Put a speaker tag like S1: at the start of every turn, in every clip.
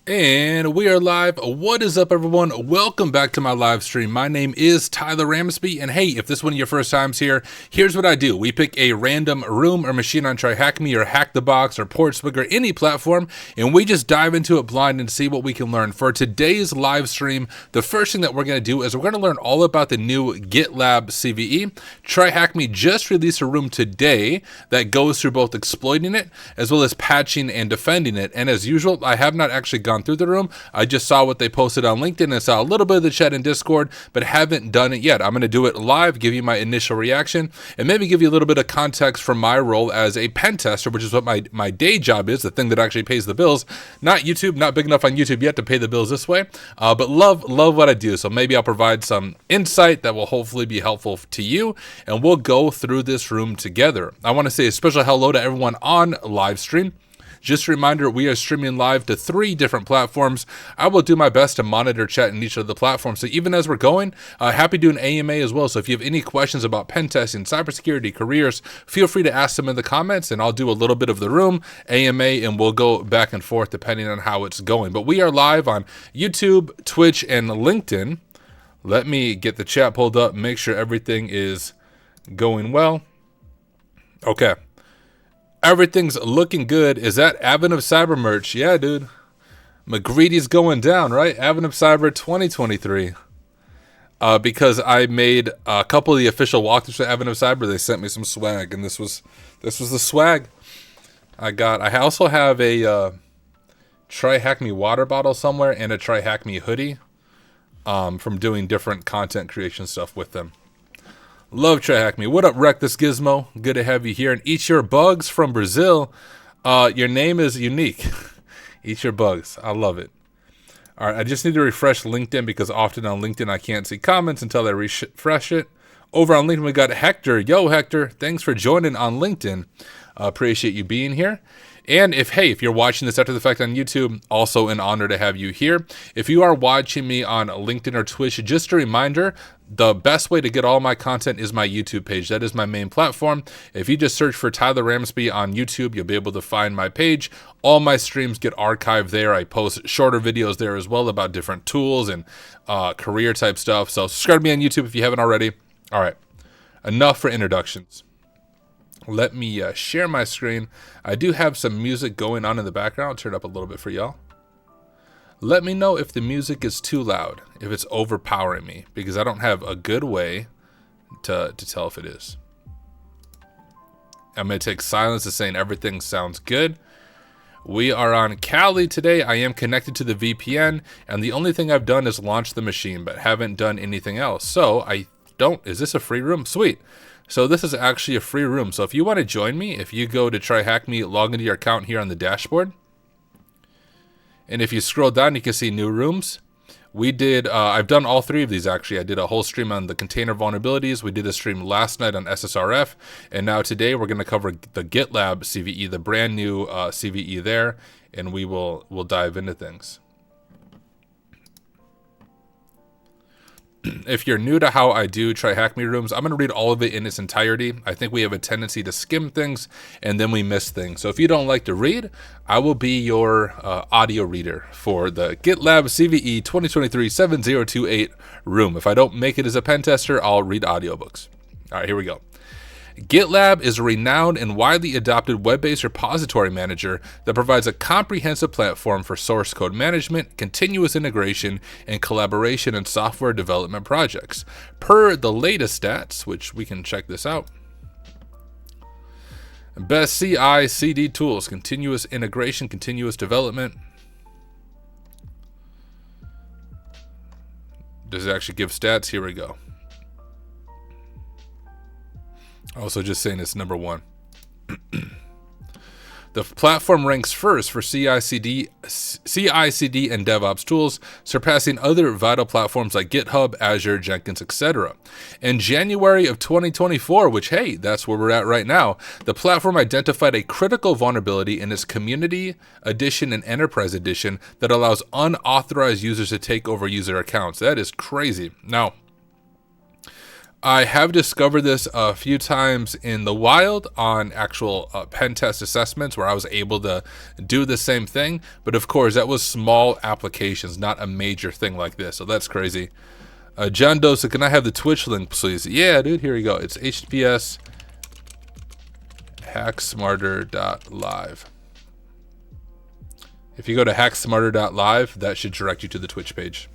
S1: And we are live. What is up, everyone? Welcome back to my live stream. My name is Tyler Ramsbey, and hey, if this is one of your first times here, here's what I do. We pick a random room or machine on TryHackMe or Hack the Box or Portswig or any platform, and we just dive into it blind and see what we can learn. For today's live stream, the first thing that we're going to do is we're going to learn all about the new GitLab CVE. TryHackMe just released a room today that goes through both exploiting it as well as patching and defending it. And as usual, I have not actually gone through the room. I just saw what they posted on LinkedIn and saw a little bit of the chat in Discord, but haven't done it yet. I'm going to do it live, give you my initial reaction, and maybe give you a little bit of context from my role as a pen tester, which is what my day job is, the thing that actually pays the bills. Not YouTube, not big enough on YouTube yet to pay the bills this way, but love what I do. So maybe I'll provide some insight that will hopefully be helpful to you, and we'll go through this room together. I want to say a special hello to everyone on live stream. Just a reminder, we are streaming live to 3 different platforms. I will do my best to monitor chat in each of the platforms. So even as we're going, happy doing AMA as well. So if you have any questions about pen testing, cybersecurity, careers, feel free to ask them in the comments, and I'll do a little bit of the room, AMA, and we'll go back and forth depending on how it's going. But we are live on YouTube, Twitch, and LinkedIn. Let me get the chat pulled up, make sure everything is going well. Okay. Everything's looking good. Is that Advent of Cyber merch? Yeah, dude. McGreedy's going down, right? Advent of Cyber 2023. Because I made a couple of the official walkthroughs for Advent of Cyber, they sent me some swag, and this was the swag I got. I also have a TryHackMe water bottle somewhere and a TryHackMe hoodie from doing different content creation stuff with them. Love TryHackMe. What up, Reckless Gizmo? Good to have you here. And Eat Your Bugs from Brazil. Your name is unique. Eat Your Bugs. I love it. All right, I just need to refresh LinkedIn because often on LinkedIn I can't see comments until I refresh it. Over on LinkedIn we got Hector. Yo, Hector. Thanks for joining on LinkedIn. Appreciate you being here. And if you're watching this after the fact on YouTube, also an honor to have you here. If you are watching me on LinkedIn or Twitch, just a reminder, the best way to get all my content is my YouTube page. That is my main platform. If you just search for Tyler Ramsbey on YouTube, you'll be able to find my page. All my streams get archived there. I post shorter videos there as well about different tools and career type stuff. So subscribe to me on YouTube if you haven't already. All right, enough for introductions. Let me share my screen. I do have some music going on in the background. I'll turn it up a little bit for y'all. Let me know if the music is too loud, if it's overpowering me, because I don't have a good way to tell if it is. I'm going to take silence as saying everything sounds good. We are on Cali today. I am connected to the VPN, and the only thing I've done is launch the machine, but haven't done anything else. So is this a free room? Sweet. So this is actually a free room. So if you want to join me, if you go to TryHackMe, log into your account here on the dashboard. And if you scroll down, you can see new rooms. I've done all 3 of these actually. I did a whole stream on the container vulnerabilities. We did a stream last night on SSRF. And now today we're going to cover the GitLab CVE, the brand new CVE there. And we'll dive into things. If you're new to how I do TryHackMe rooms, I'm going to read all of it in its entirety. I think we have a tendency to skim things and then we miss things. So if you don't like to read, I will be your audio reader for the GitLab CVE 2023-7028 room. If I don't make it as a pen tester, I'll read audiobooks. All right, here we go. GitLab is a renowned and widely adopted web-based repository manager that provides a comprehensive platform for source code management, continuous integration, and collaboration in software development projects. Per the latest stats, which we can check this out. Best CI/CD tools, continuous integration, continuous development. Does it actually give stats? Here we go. Also just saying it's number 1. The platform ranks first for CI/CD and DevOps tools, surpassing other vital platforms like GitHub, Azure, Jenkins, etc. In January of 2024, which, hey, that's where we're at right now, the platform identified a critical vulnerability in its Community Edition and Enterprise Edition that allows unauthorized users to take over user accounts. That is crazy. Now, I have discovered this a few times in the wild on actual pen test assessments where I was able to do the same thing. But of course, that was small applications, not a major thing like this. So that's crazy. John Dosa, can I have the Twitch link, please? Yeah, dude, here we go. It's https hacksmarter.live. If you go to hacksmarter.live, that should direct you to the Twitch page.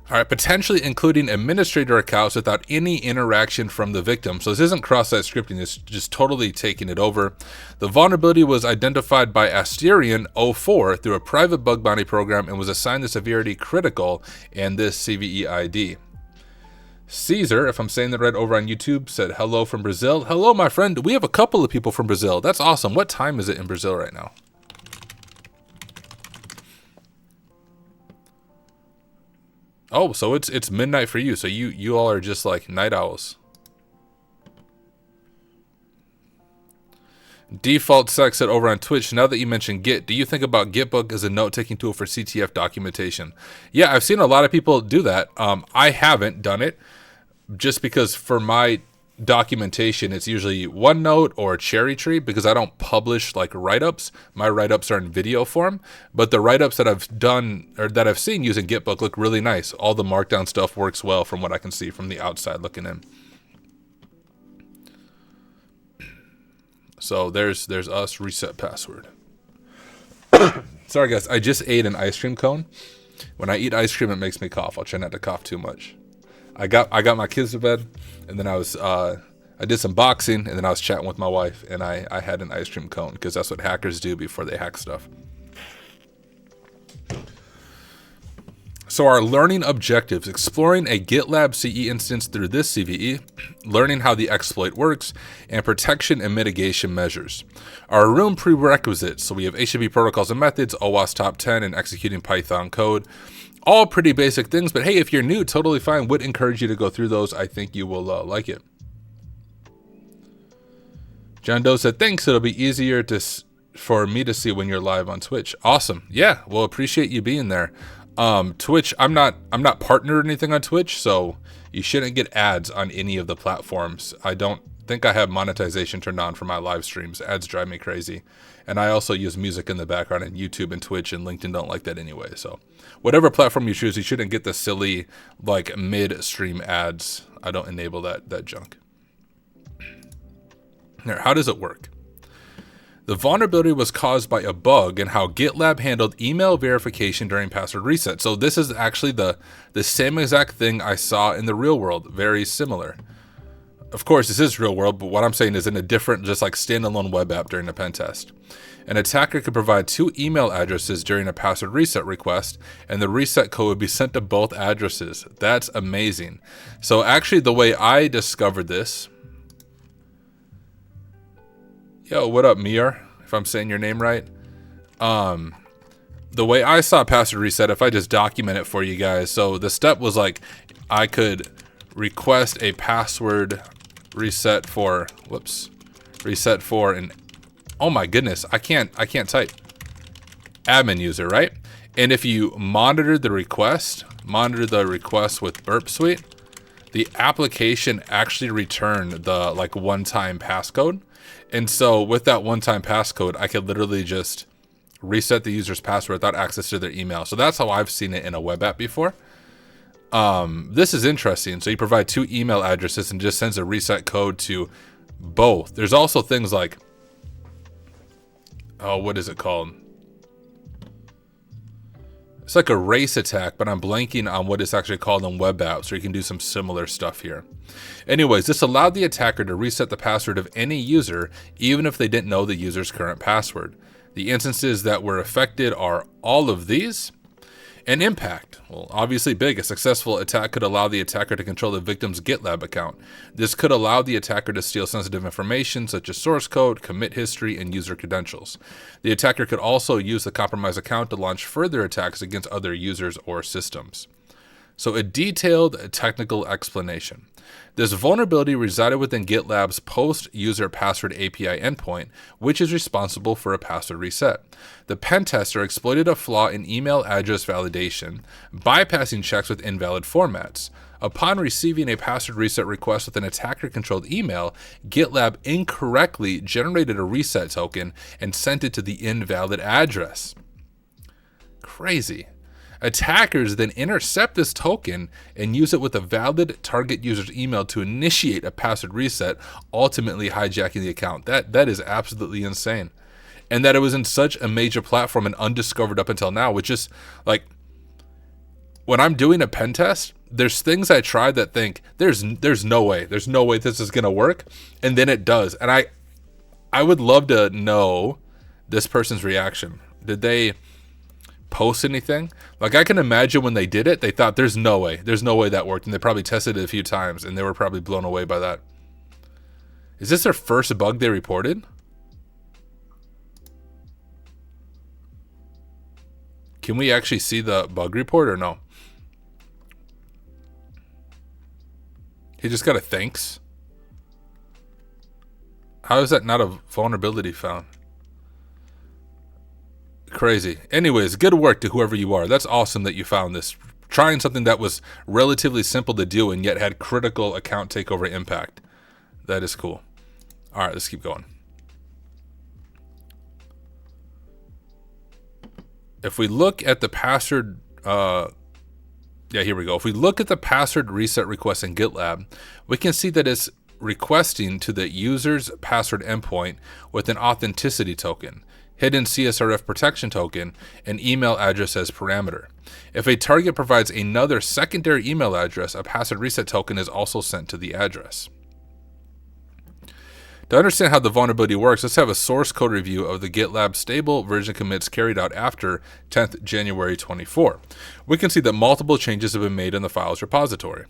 S1: All right, potentially including administrator accounts without any interaction from the victim. So this isn't cross-site scripting, it's just totally taking it over. The vulnerability was identified by Asterion04 through a private bug bounty program and was assigned the severity critical and this CVE ID. Caesar, if I'm saying that right, over on YouTube, said hello from Brazil. Hello, my friend. We have a couple of people from Brazil. That's awesome. What time is it in Brazil right now? Oh, so it's midnight for you. So you all are just like night owls. Default Sex said over on Twitch, now that you mentioned Git, do you think about Gitbook as a note-taking tool for CTF documentation? Yeah, I've seen a lot of people do that. I haven't done it just because for my documentation, it's usually OneNote or Cherry Tree because I don't publish like write-ups. My write-ups are in video form, but the write-ups that I've done or that I've seen using Gitbook look really nice. All the markdown stuff works well from what I can see from the outside looking in. So there's us, reset password. Sorry guys, I just ate an ice cream cone. When I eat ice cream, it makes me cough. I'll try not to cough too much. I got my kids to bed, and then I did some boxing, and then I was chatting with my wife, and I had an ice cream cone because that's what hackers do before they hack stuff. So our learning objectives: exploring a GitLab CE instance through this CVE, learning how the exploit works, and protection and mitigation measures. Our room prerequisites: so we have HTTP protocols and methods, OWASP top 10, and executing Python code. All pretty basic things, but hey, if you're new, totally fine. Would encourage you to go through those. I think you will like it. John Doe said, thanks. It'll be easier for me to see when you're live on Twitch. Awesome. Yeah, well, appreciate you being there. Twitch, I'm not partnered or anything on Twitch, so you shouldn't get ads on any of the platforms. I don't think I have monetization turned on for my live streams. Ads drive me crazy. And I also use music in the background, and YouTube and Twitch and LinkedIn don't like that anyway. So whatever platform you choose, you shouldn't get the silly like mid-stream ads. I don't enable that junk. Now, how does it work? The vulnerability was caused by a bug in how GitLab handled email verification during password reset. So this is actually the same exact thing I saw in the real world. Very similar. Of course, this is real world, but what I'm saying is in a different, just like standalone web app during a pen test. An attacker could provide 2 email addresses during a password reset request, and the reset code would be sent to both addresses. That's amazing. So actually, the way I discovered this, yo, what up, Mir? If I'm saying your name right. The way I saw password reset, if I just document it for you guys. So the step was like, I could request a password reset for, an, oh my goodness, I can't type. Admin user, right? And if you monitor the request with Burp Suite, the application actually returned the like one-time passcode. And so with that one-time passcode, I could literally just reset the user's password without access to their email. So that's how I've seen it in a web app before. This is interesting. So you provide 2 email addresses and just sends a reset code to both. There's also things like, oh, what is it called? It's like a race attack, but I'm blanking on what it's actually called in web apps, or you can do some similar stuff here. Anyways, this allowed the attacker to reset the password of any user, even if they didn't know the user's current password. The instances that were affected are all of these. And impact, well, obviously big. A successful attack could allow the attacker to control the victim's GitLab account. This could allow the attacker to steal sensitive information such as source code, commit history, and user credentials. The attacker could also use the compromised account to launch further attacks against other users or systems. So a detailed technical explanation. This vulnerability resided within GitLab's post-user password API endpoint, which is responsible for a password reset. The pen tester exploited a flaw in email address validation, bypassing checks with invalid formats. Upon receiving a password reset request with an attacker-controlled email, GitLab incorrectly generated a reset token and sent it to the invalid address. Crazy. Attackers then intercept this token and use it with a valid target user's email to initiate a password reset, ultimately hijacking the account. That is absolutely insane. And that it was in such a major platform and undiscovered up until now, which is like, when I'm doing a pen test, there's things I try that think there's no way this is gonna work, and then it does. And I would love to know this person's reaction. Did they post anything? Like, I can imagine when they did it, they thought there's no way that worked, and they probably tested it a few times and they were probably blown away by that. Is this their first bug they reported? Can we actually see the bug report or no? He just got a thanks. How is that not a vulnerability found? Crazy. Anyways, good work to whoever you are. That's awesome that you found this. Trying something that was relatively simple to do and yet had critical account takeover impact. That is cool. All right, let's keep going. If we look at the password, here we go. If we look at the password reset request in GitLab, we can see that it's requesting to the user's password endpoint with an authenticity token, hidden CSRF protection token, and email address as parameter. If a target provides another secondary email address, a password reset token is also sent to the address. To understand how the vulnerability works, let's have a source code review of the GitLab stable version commits carried out after 10th January 24. We can see that multiple changes have been made in the files repository.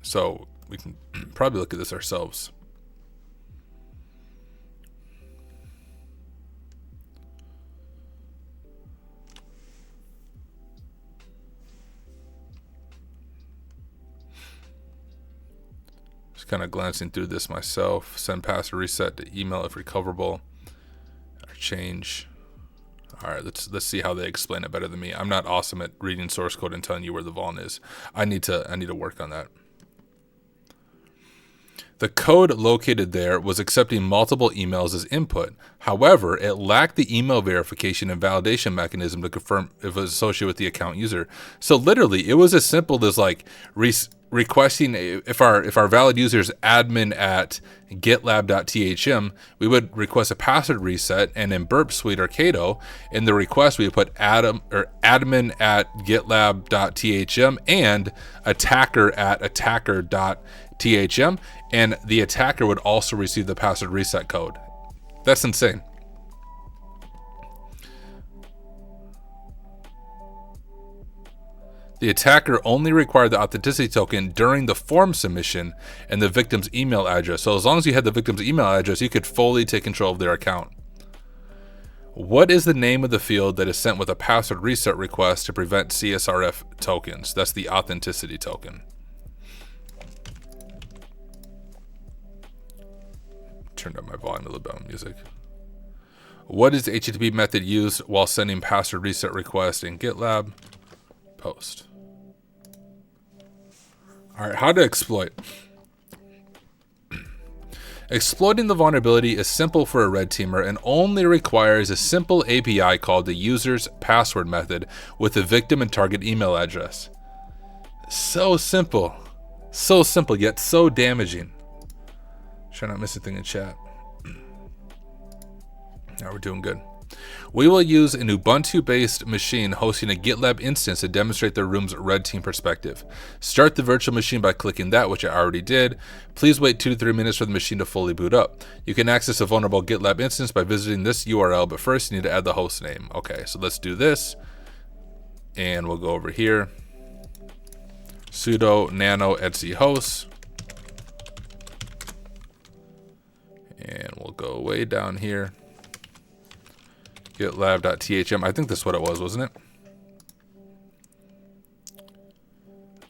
S1: So we can probably look at this ourselves. Just kind of glancing through this myself. Send password reset to email if recoverable. Or change. All right, let's see how they explain it better than me. I'm not awesome at reading source code and telling you where the vuln is. I need to work on that. The code located there was accepting multiple emails as input. However, it lacked the email verification and validation mechanism to confirm if it was associated with the account user. So literally, it was as simple as like requesting if our valid user is admin at gitlab.thm, we would request a password reset, and in Burp Suite or Cato, in the request we would put admin at gitlab.thm and attacker at attacker.thm, and the attacker would also receive the password reset code. That's insane. The attacker only required the authenticity token during the form submission and the victim's email address. So as long as you had the victim's email address, you could fully take control of their account. What is the name of the field that is sent with a password reset request to prevent CSRF tokens? That's the authenticity token. Turned up my volume a little bit on music. What is the HTTP method used while sending password reset request in GitLab? Post. All right, how to exploit. Exploiting the vulnerability is simple for a red teamer and only requires a simple API called the user's password method with the victim and target email address. So simple yet so damaging. Try not to miss a thing in chat. Now we're doing good. We will use an Ubuntu-based machine hosting a GitLab instance to demonstrate the room's red team perspective. Start the virtual machine by clicking that, which I already did. Please wait 2 to 3 minutes for the machine to fully boot up. You can access a vulnerable GitLab instance by visiting this URL, but first you need to add the host name. Okay, so let's do this. And we'll go over here. Sudo nano etc host. And we'll go way down here. GitLab.thm. I think that's what it was, wasn't it?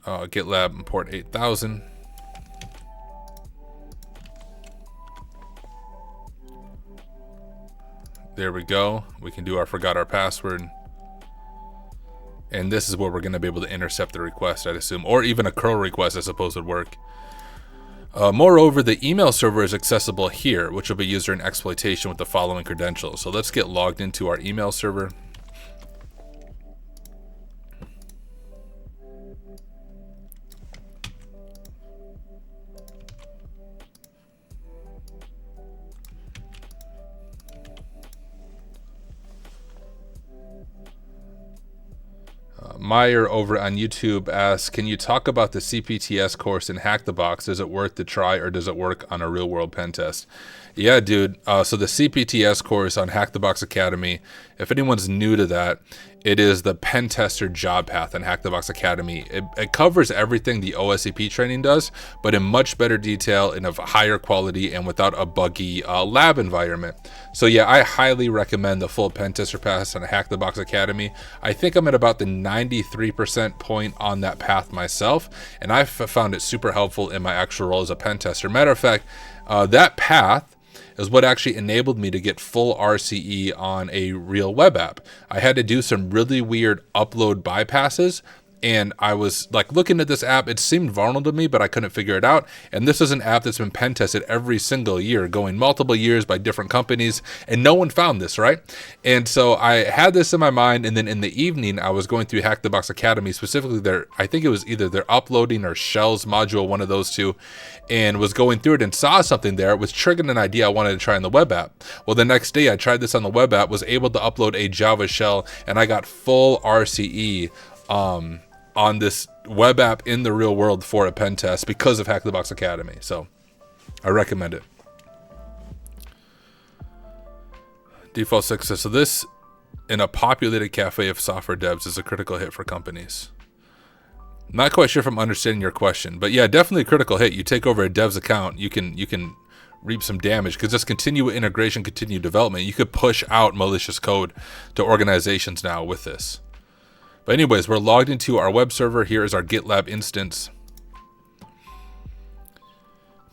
S1: GitLab import 8000. There we go. We can do our forgot our password. And this is where we're going to be able to intercept the request, I'd assume. Or even a curl request, I suppose, would work. Moreover, the email server is accessible here, which will be used during exploitation with the following credentials. So let's get logged into our email server. Meyer over on YouTube asks, can you talk about the CPTS course in Hack the Box? Is it worth the try, or does it work on a real world pen test? Yeah, dude. So the CPTS course on Hack the Box Academy, if anyone's new to that, it is the pen tester job path in Hack the Box Academy. It covers everything the OSCP training does, but in much better detail, in a higher quality, and without a buggy lab environment. So yeah, I highly recommend the full pen tester path on Hack the Box Academy. I think I'm at about the 93% point on that path myself, and I've found it super helpful in my actual role as a pen tester. Matter of fact, that path is what actually enabled me to get full RCE on a real web app. I had to do some really weird upload bypasses, and I was like looking at this app, it seemed vulnerable to me, but I couldn't figure it out. And this is an app that's been pen tested every single year, going multiple years by different companies, and no one found this, right? And so I had this in my mind, and then in the evening, I was going through Hack the Box Academy, specifically their, I think it was either their uploading or shells module, one of those two, and was going through it and saw something there, which triggered an idea I wanted to try on the web app. Well, the next day I tried this on the web app, was able to upload a Java shell, and I got full RCE on this web app in the real world for a pen test because of Hack the Box Academy. So I recommend it. Default success. So this, in a populated cafe of software devs, is a critical hit for companies. Not quite sure if I'm understanding your question, but yeah, definitely a critical hit. You take over a dev's account, you can reap some damage, because just continue integration, continue development. You could push out malicious code to organizations now with this. But anyways, we're logged into our web server. Here is our GitLab instance.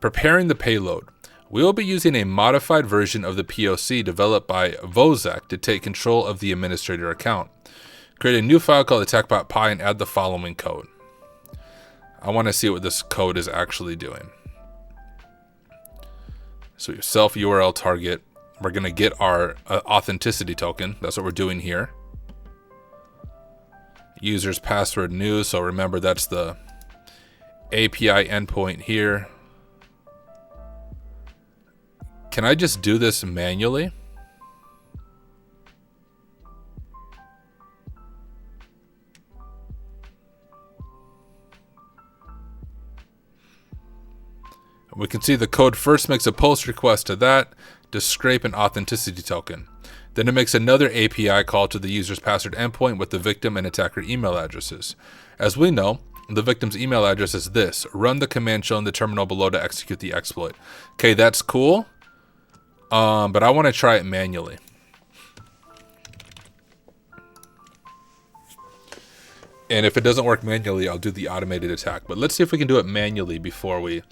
S1: Preparing the payload. We will be using a modified version of the POC developed by Vozek to take control of the administrator account. Create a new file called attack.py and add the following code. I want to see what this code is actually doing. So your self URL target. We're going to get our authenticity token. That's what we're doing here. User's password new, so remember that's the API endpoint here. Can I just do this manually? We can see the code first makes a post request to that to scrape an authenticity token. Then it makes another API call to the user's password endpoint with the victim and attacker email addresses. As we know, the victim's email address is this. Run the command shown in the terminal below to execute the exploit. Okay, that's cool. But I want to try it manually. And if it doesn't work manually, I'll do the automated attack. But let's see if we can do it manually before we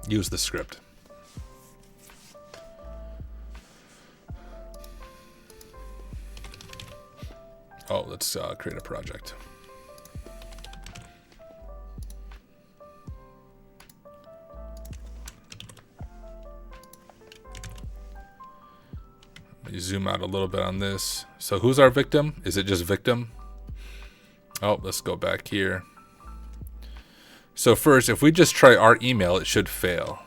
S1: use the script. Oh, let's create a project. Let me zoom out a little bit on this. So who's our victim? Is it just victim? Oh, let's go back here. So first, if we just try our email, it should fail.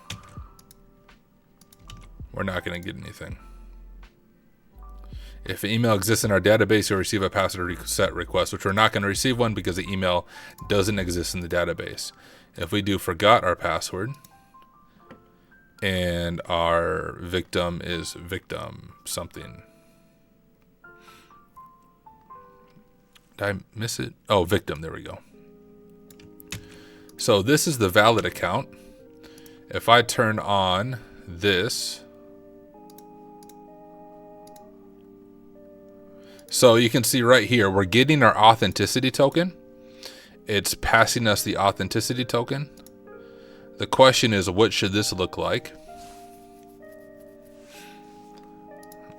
S1: We're not going to get anything. If an email exists in our database, you'll receive a password reset request, which we're not going to receive one because the email doesn't exist in the database. If we do forgot our password and our victim is victim something. Did I miss it? Oh, victim. There we go. So this is the valid account. If I turn on this, so you can see right here, we're getting our authenticity token. it's passing us the authenticity token. The question is, what should this look like?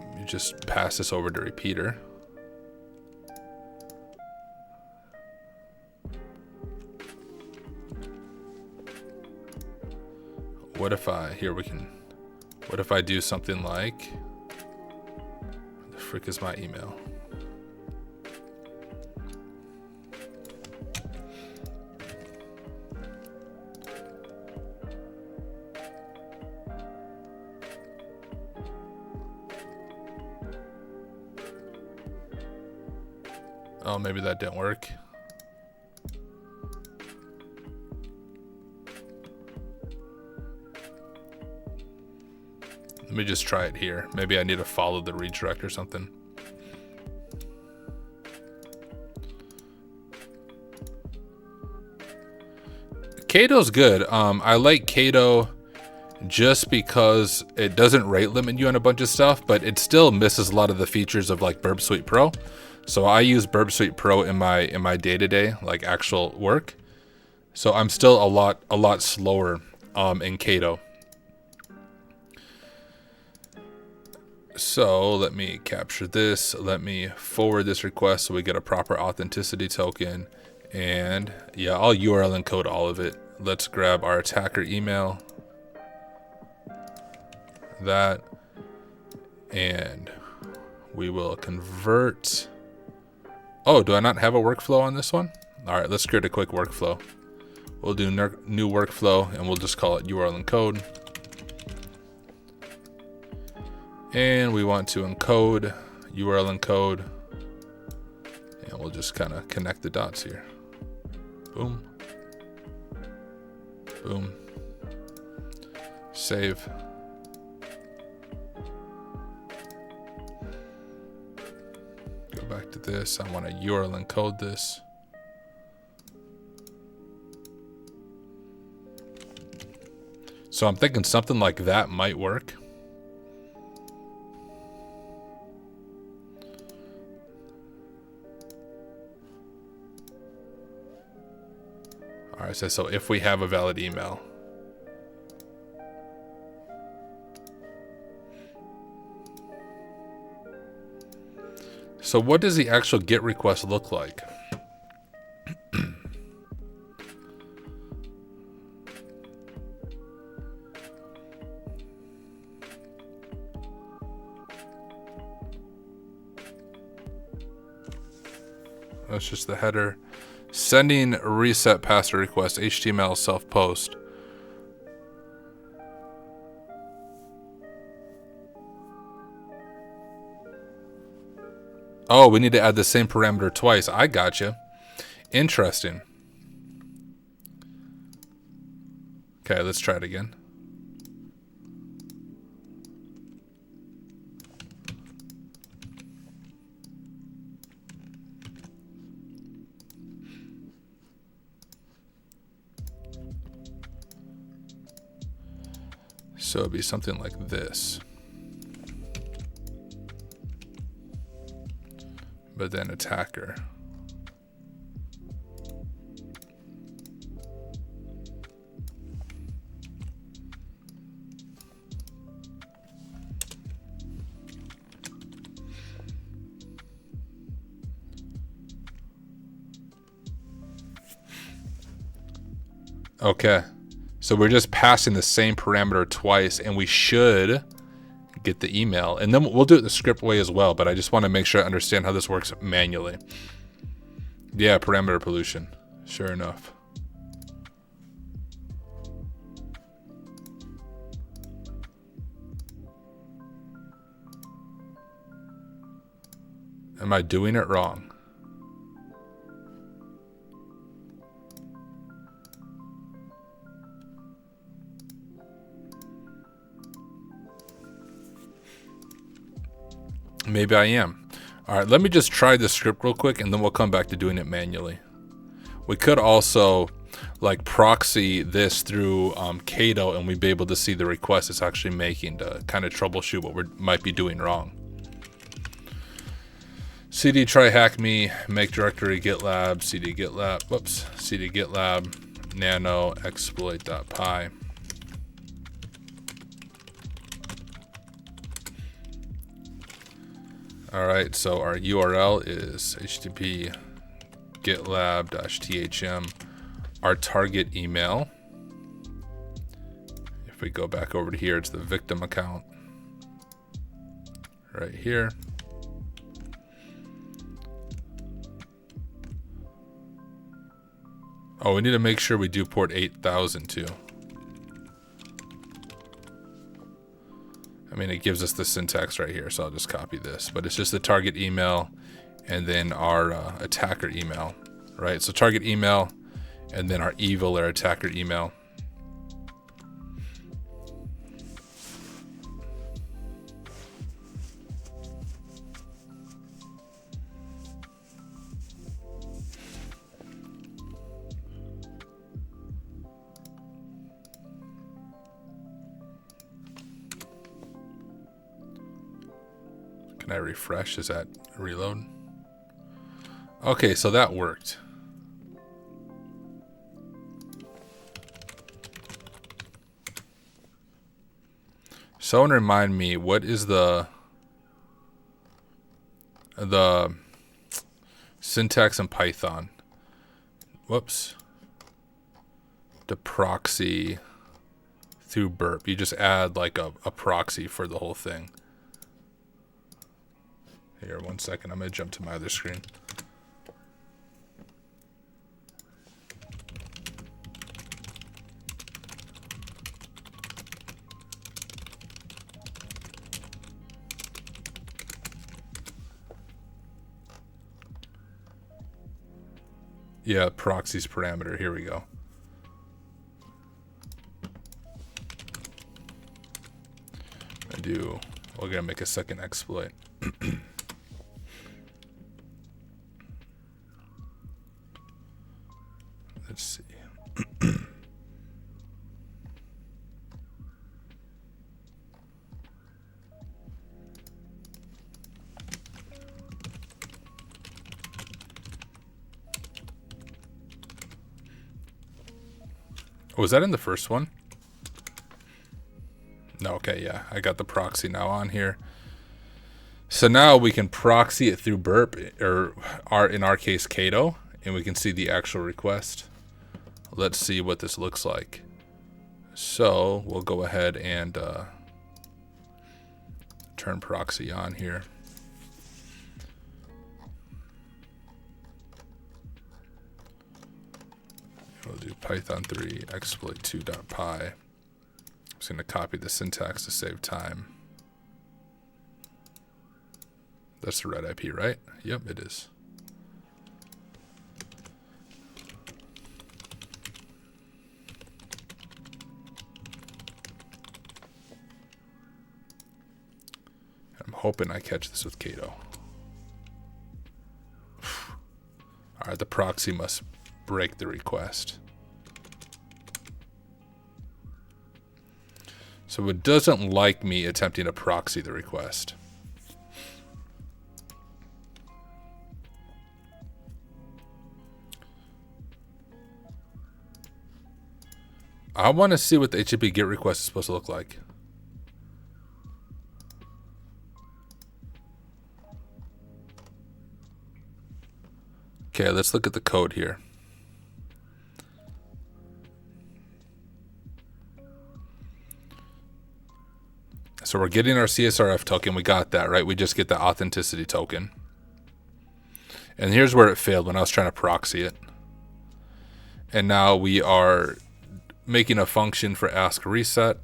S1: Let me just pass this over to repeater. What if what if I do something like, what the frick is my email? Oh, maybe that didn't work. Let me just try it here. Maybe I need to follow the redirect or something. Cato's good. I like Cato just because it doesn't rate limit you on a bunch of stuff, but it still misses a lot of the features of like Burp Suite Pro. So I use Burp Suite Pro in my day-to-day, like actual work. So I'm still a lot slower in Cato. So let me capture this. Let me forward this request so we get a proper authenticity token. And yeah, I'll URL encode all of it. Let's grab our attacker email. That. And we will convert. Oh, do I not have a workflow on this one? All right, let's create a quick workflow. We'll do new workflow and we'll just call it URL encode. And we want to encode, URL encode. And we'll just kind of connect the dots here. Boom. Boom. Save. Go back to this. I want to URL encode this. So I'm thinking something like that might work. All right, so if we have a valid email. So what does the actual GET request look like? That's just the header. Sending reset password request, HTML self-post. Oh, we need to add the same parameter twice. I gotcha. Interesting. Okay, let's try it again. So it'd be something like this. But then attacker. Okay. So we're just passing the same parameter twice, and we should get the email. And then we'll do it the script way as well, but I just want to make sure I understand how this works manually. Yeah, parameter pollution. Sure enough. Am I doing it wrong? Maybe I am. All right, let me just try the script real quick and then we'll come back to doing it manually. We could also like proxy this through Cato and we'd be able to see the request it's actually making to kind of troubleshoot what we might be doing wrong. cd TryHackMe, make directory GitLab, cd GitLab, whoops, cd GitLab, nano exploit.py. All right, so our URL is http gitlab-thm. Our target email, if we go back over to here, it's the victim account right here. Oh, we need to make sure we do port 8000 too. I mean, it gives us the syntax right here, so I'll just copy this. But it's just the target email and then our attacker email, right? So target email and then our evil or attacker email. Can I refresh? Is that reload? Okay, so that worked. Someone remind me, what is the syntax in Python? Whoops. The proxy through burp. You just add like a proxy for the whole thing. Here, 1 second. I'm going to jump to my other screen. Yeah, proxies parameter. Here we go. We're going to make a second exploit. Let's see. Was that in the first one? No, okay, yeah. I got the proxy now on here. So now we can proxy it through burp, or in our case, Cato, and we can see the actual request. Let's see what this looks like. So we'll go ahead and turn proxy on here. We'll do Python 3 exploit2.py. I'm just going to copy the syntax to save time. That's the right IP, right? Yep, it is. I'm hoping I catch this with Cato. All right, the proxy must break the request. So it doesn't like me attempting to proxy the request. I want to see what the HTTP GET request is supposed to look like. Okay, let's look at the code here. So we're getting our CSRF token. We got that, right? We just get the authenticity token. And here's where it failed when I was trying to proxy it. And now we are making a function for ask reset.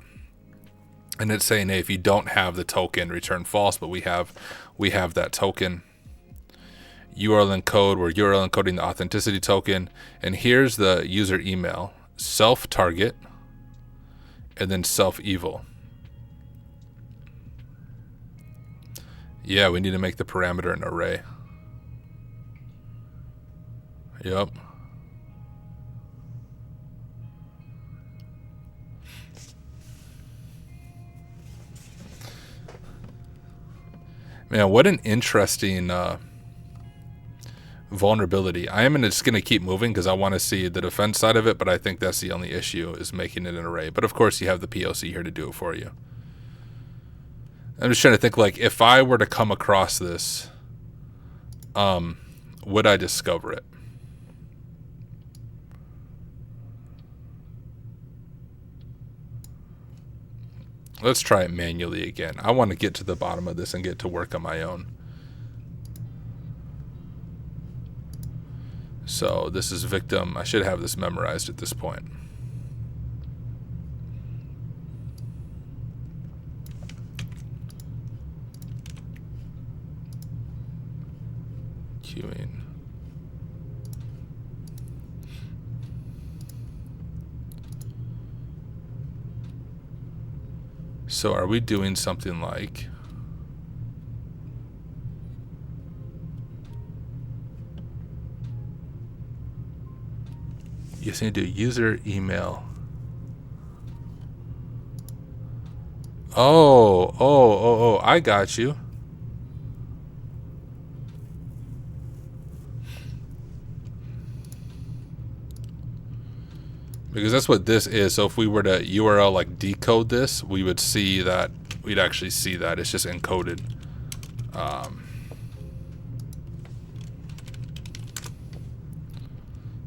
S1: And it's saying, hey, if you don't have the token, return false, but we have that token. URL encode, we're URL encoding the authenticity token. And here's the user email, self-target, and then self-evil. Yeah, we need to make the parameter an array. Yep. Man, what an interesting vulnerability. I am just going to keep moving because I want to see the defense side of it, but I think that's the only issue, is making it an array. But of course you have the POC here to do it for you. I'm just trying to think, like, if I were to come across this, would I discover it? Let's try it manually again. I want to get to the bottom of this and get to work on my own. So this is victim. I should have this memorized at this point. Queuing. So are we doing something like... You just need to do user email. Oh, I got you. Because that's what this is. So if we were to URL like decode this, we would see that, we'd actually see that it's just encoded.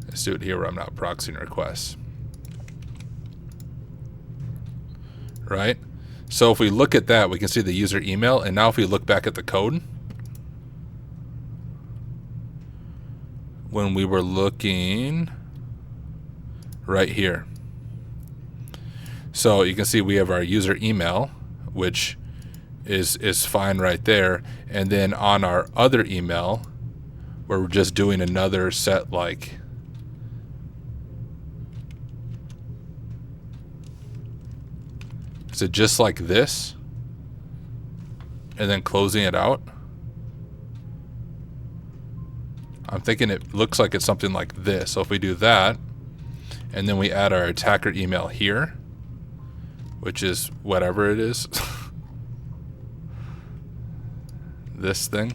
S1: Let's do it here where I'm not proxying requests. Right? So if we look at that, we can see the user email. And now if we look back at the code, when we were looking right here. So you can see we have our user email, which is fine right there. And then on our other email, where we're just doing another set, like, is it just like this? And then closing it out? I'm thinking it looks like it's something like this. So if we do that, and then we add our attacker email here, which is whatever it is. This thing.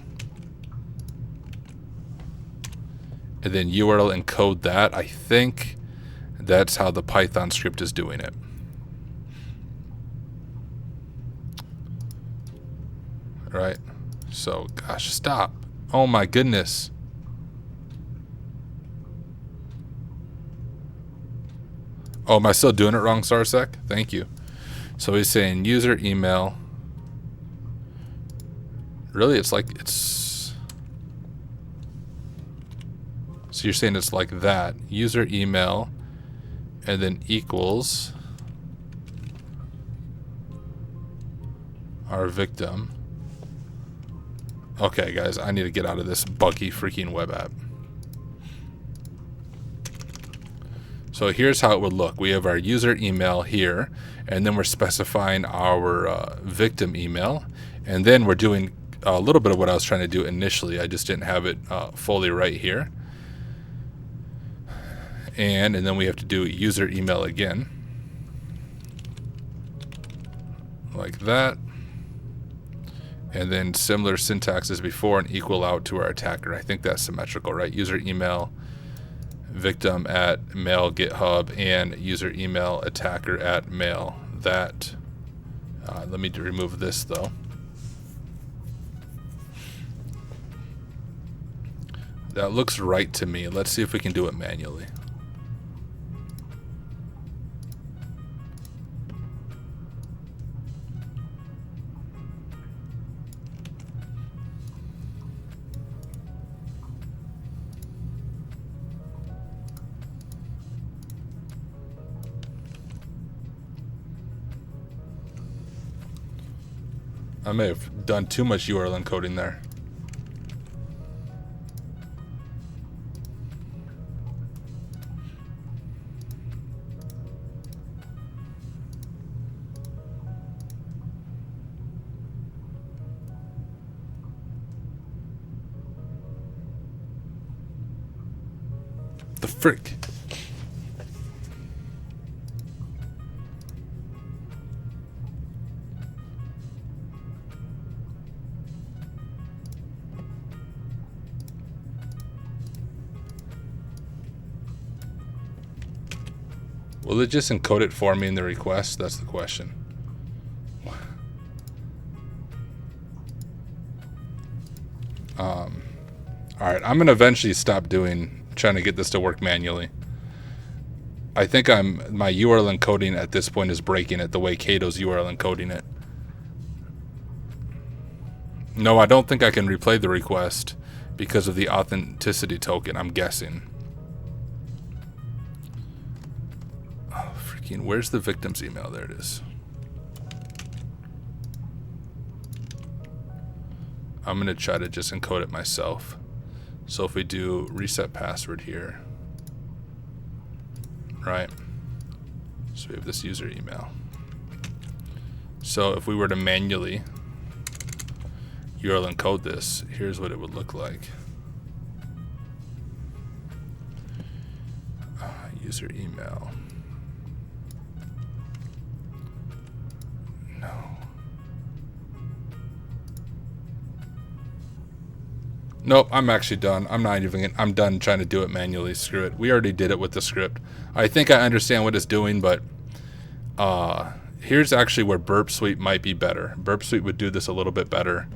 S1: And then URL encode that. I think that's how the Python script is doing it. Right? So, gosh, stop. Oh my goodness. Oh, am I still doing it wrong, Sarsec? Thank you. So he's saying user email. Really, it's like, it's... So you're saying it's like that. User email, and then equals our victim. Okay, guys, I need to get out of this buggy freaking web app. So here's how it would look. We have our user email here, and then we're specifying our victim email, and then we're doing a little bit of what I was trying to do initially. I just didn't have it fully right here. And then we have to do user email again, like that. And then similar syntax as before, and equal out to our attacker. I think that's symmetrical, right? User email victim at mail GitHub, and user email attacker at mail. That. Let me remove this though. That looks right to me. Let's see if we can do it manually. I may have done too much URL encoding there. The frick? Will it just encode it for me in the request? That's the question. Alright, I'm going to eventually stop trying to get this to work manually. I think my URL encoding at this point is breaking it the way Kato's URL encoding it. No, I don't think I can replay the request because of the authenticity token, I'm guessing. Oh, freaking, where's the victim's email? There it is. I'm going to try to just encode it myself. So if we do reset password here, right? So we have this user email. So if we were to manually URL encode this, here's what it would look like. User email. No. Nope, I'm actually done. I'm done trying to do it manually. Screw it. We already did it with the script. I think I understand what it's doing, but here's actually where Burp Suite might be better. Burp Suite would do this a little bit better.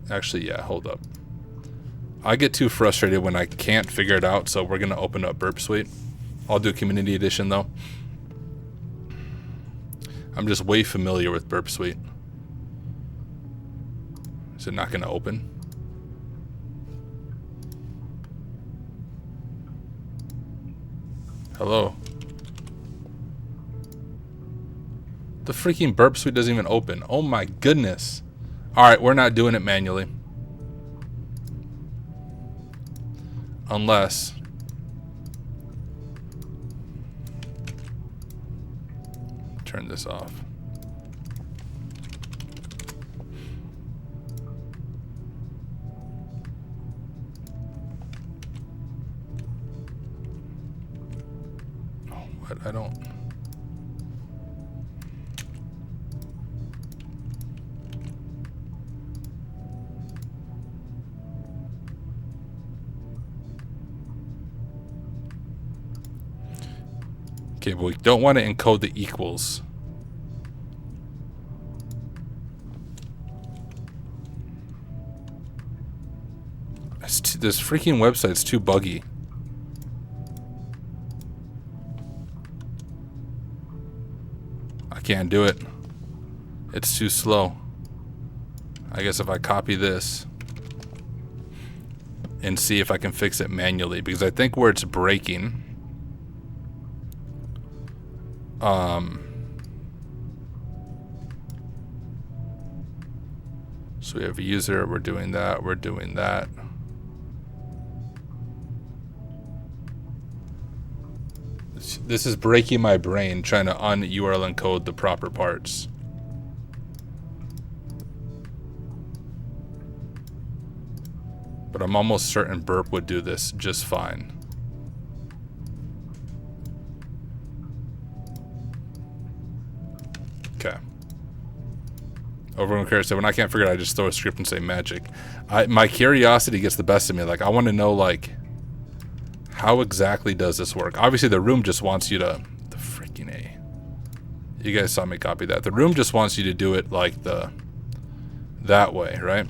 S1: Actually, yeah, hold up. I get too frustrated when I can't figure it out, so we're going to open up Burp Suite. I'll do Community Edition, though. I'm just way familiar with Burp Suite. Is it not going to open? Hello? The freaking Burp Suite doesn't even open. Oh my goodness. Alright, we're not doing it manually. Unless... turn this off. Oh, what? I don't... Okay, but we don't want to encode the equals. This freaking website's too buggy. I can't do it. It's too slow. I guess if I copy this and see if I can fix it manually, because I think where it's breaking... so we have a user, we're doing that, we're doing that. This is breaking my brain trying to un-URL encode the proper parts. But I'm almost certain Burp would do this just fine. Okay. Overall curious. So when I can't figure it out, I just throw a script and say magic. My curiosity gets the best of me. Like, I want to know, like, how exactly does this work? Obviously, the room just wants you to... the freaking A. You guys saw me copy that. The room just wants you to do it, like, that way, right?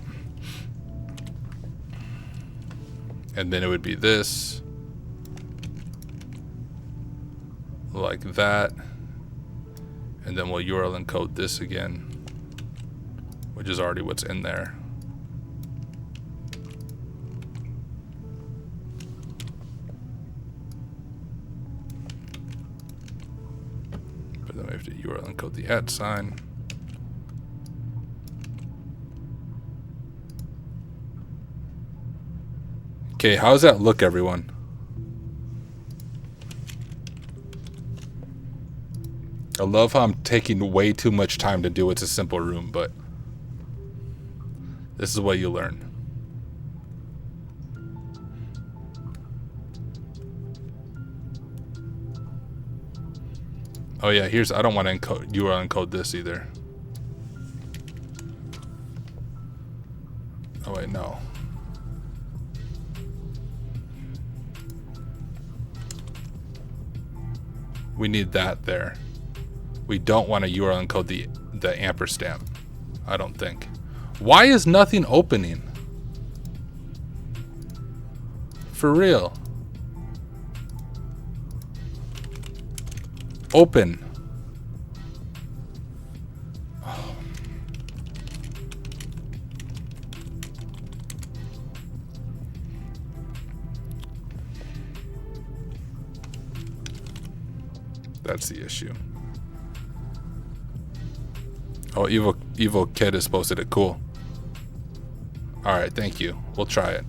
S1: And then it would be this. Like that. And then we'll URL encode this again, which is already what's in there. But then we have to URL encode the @. Okay, how does that look, everyone? I love how I'm taking way too much time to do it's a simple room, but this is what you learn. Oh yeah, I don't want to URL encode this either. Oh wait, no. We need that there. We don't want a URL encode the ampersand. I don't think. Why is nothing opening? For real. Open. Oh. That's the issue. Oh, evil kid has posted it. Cool. All right, thank you. We'll try it.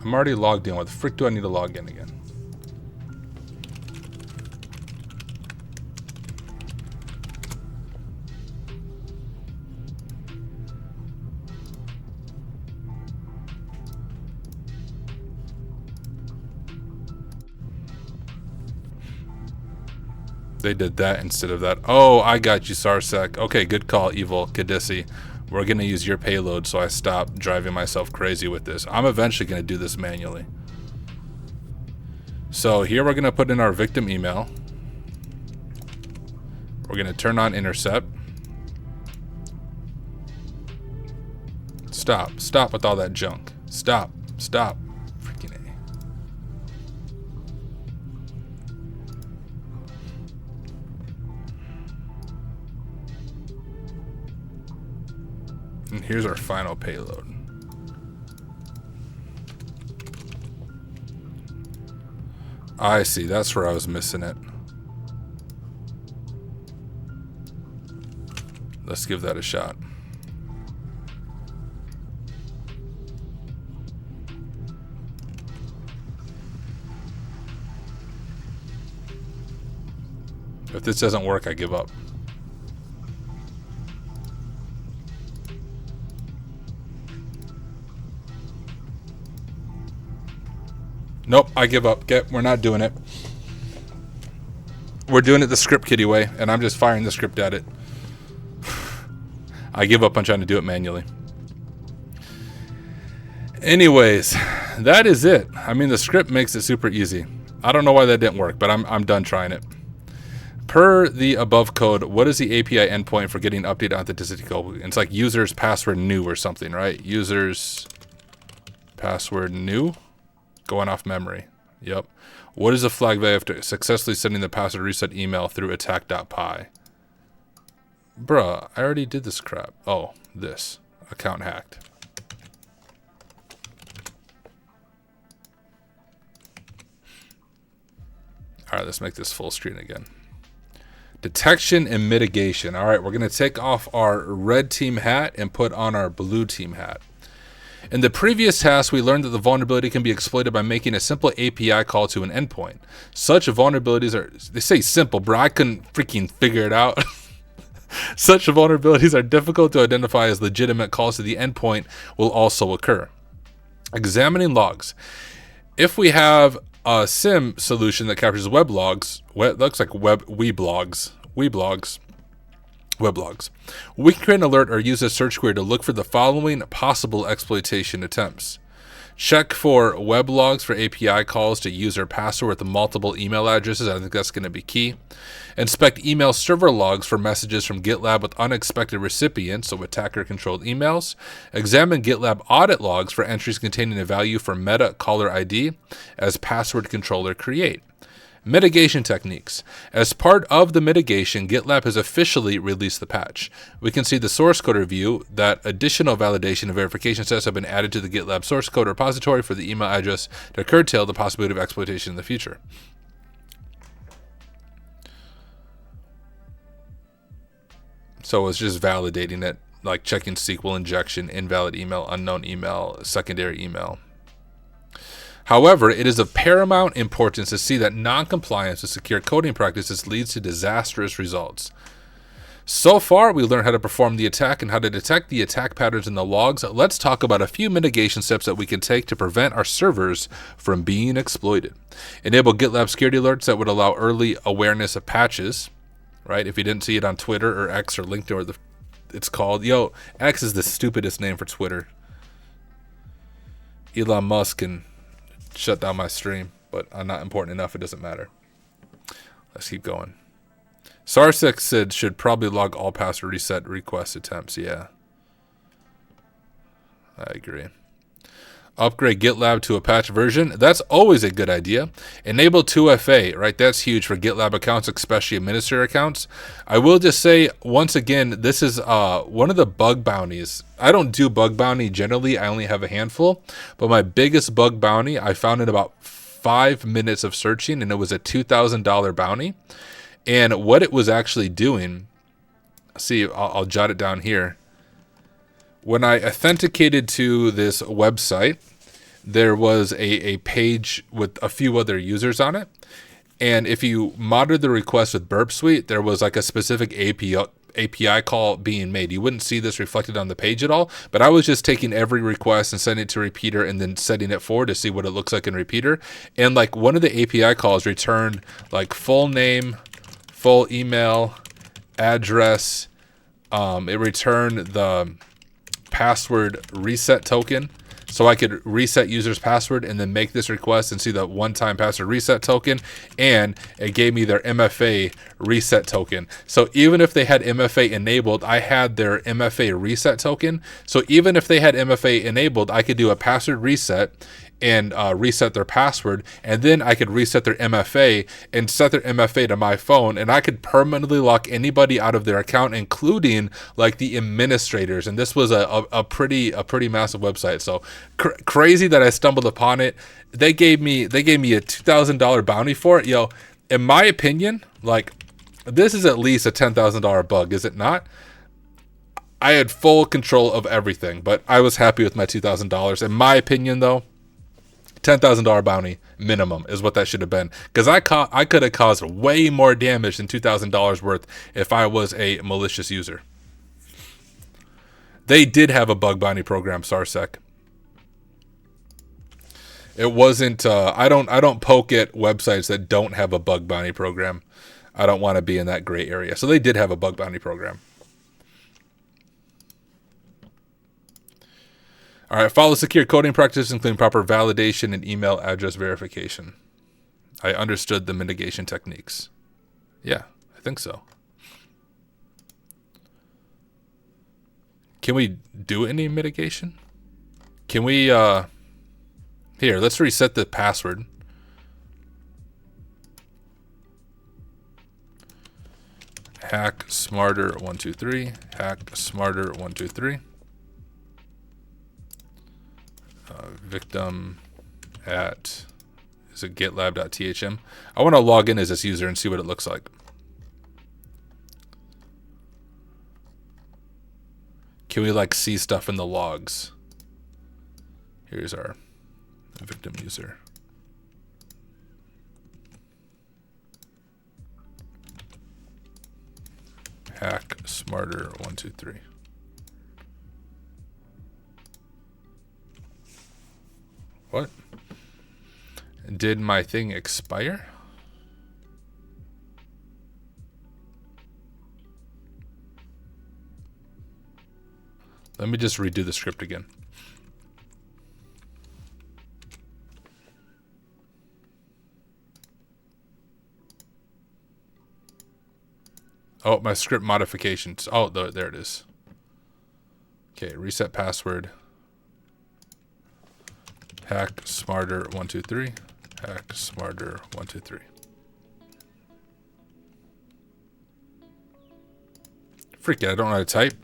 S1: I'm already logged in. What the frick do I need to log in again? They did that instead of that. Oh, I got you, Sarsec. Okay, good call, Evil Kadisi. We're going to use your payload so I stop driving myself crazy with this. I'm eventually going to do this manually. So here we're going to put in our victim email. We're going to turn on intercept. Stop. Stop with all that junk. Stop. Stop. Freaking A. And here's our final payload. I see, that's where I was missing it. Let's give that a shot. If this doesn't work, I give up. Nope, I give up. We're not doing it. We're doing it the script kiddie way, and I'm just firing the script at it. I give up on trying to do it manually. Anyways, that is it. I mean, the script makes it super easy. I don't know why that didn't work, but I'm done trying it. Per the above code, what is the API endpoint for getting updated authenticity code? It's like users password new or something, right? Users password new. Going off memory. Yep. What is the flag value after successfully sending the password reset email through attack.py? Bruh, I already did this crap. Oh, this. Account hacked. All right, let's make this full screen again. Detection and mitigation. All right, we're going to take off our red team hat and put on our blue team hat. In the previous task, we learned that the vulnerability can be exploited by making a simple API call to an endpoint. Such vulnerabilities are, they say simple, bro, I couldn't freaking figure it out. Such vulnerabilities are difficult to identify as legitimate calls to the endpoint will also occur. Examining logs. If we have a SIM solution that captures web logs, looks like weblogs. We can create an alert or use a search query to look for the following possible exploitation attempts. Check for web logs for API calls to user password with multiple email addresses. I think that's going to be key. Inspect email server logs for messages from GitLab with unexpected recipients, so attacker-controlled emails. Examine GitLab audit logs for entries containing a value for meta caller ID as password controller create. Mitigation techniques. As part of the mitigation, GitLab has officially released the patch. We can see the source code review that additional validation and verification steps have been added to the GitLab source code repository for the email address to curtail the possibility of exploitation in the future. So it's just validating it, like checking SQL injection, invalid email, unknown email, secondary email. However, it is of paramount importance to see that non-compliance with secure coding practices leads to disastrous results. So far, we learned how to perform the attack and how to detect the attack patterns in the logs. Let's talk about a few mitigation steps that we can take to prevent our servers from being exploited. Enable GitLab security alerts that would allow early awareness of patches, right? If you didn't see it on Twitter or X or LinkedIn or the it's called. Yo, X is the stupidest name for Twitter. Elon Musk can shut down my stream, but I'm not important enough. It doesn't matter. Let's keep going. Sarsek said should probably log all password reset request attempts. Yeah, I agree. Upgrade GitLab to a patch version. That's always a good idea. Enable 2FA, right? That's huge for GitLab accounts, especially administrator accounts. I will just say, once again, this is one of the bug bounties. I don't do bug bounty generally. I only have a handful. But my biggest bug bounty, I found in about 5 minutes of searching, and it was a $2,000 bounty. And what it was actually doing, see, I'll jot it down here. When I authenticated to this website, there was a page with a few other users on it. And if you modded the request with Burp Suite, there was like a specific API call being made. You wouldn't see this reflected on the page at all, but I was just taking every request and sending it to Repeater and then setting it forward to see what it looks like in Repeater. And like one of the API calls returned like full name, full email, address. It returned the password reset token, so I could reset user's password and then make this request and see the one-time password reset token, and it gave me their MFA reset token. So even if they had MFA enabled, I had their MFA reset token. So even if they had MFA enabled, I could do a password reset and reset their password, and then I could reset their MFA and set their MFA to my phone, and I could permanently lock anybody out of their account, including like the administrators. And this was a pretty massive website. So crazy that I stumbled upon it. They gave me a $2,000 bounty for it. Yo, in my opinion, like this is at least a $10,000 bug, is it not? I had full control of everything, but I was happy with my $2,000. In my opinion, though, $10,000 bounty minimum is what that should have been, because I could have caused way more damage than $2,000 worth if I was a malicious user. They did have a bug bounty program, Sarsec. It wasn't. I don't poke at websites that don't have a bug bounty program. I don't want to be in that gray area. So they did have a bug bounty program. All right, follow secure coding practices, including proper validation and email address verification. I understood the mitigation techniques. Yeah, I think so. Can we do any mitigation? Can we, here, let's reset the password. Hack smarter 123, hack smarter 123. Victim at, is it gitlab.thm? I want to log in as this user and see what it looks like. Can we like see stuff in the logs? Here's our victim user. Hack smarter 123. What? Did my thing expire? Let me just redo the script again. Oh, my script modifications. Oh, there it is. Okay, reset password. Hack smarter 123. Hack smarter 123. Freak it, I don't know how to type.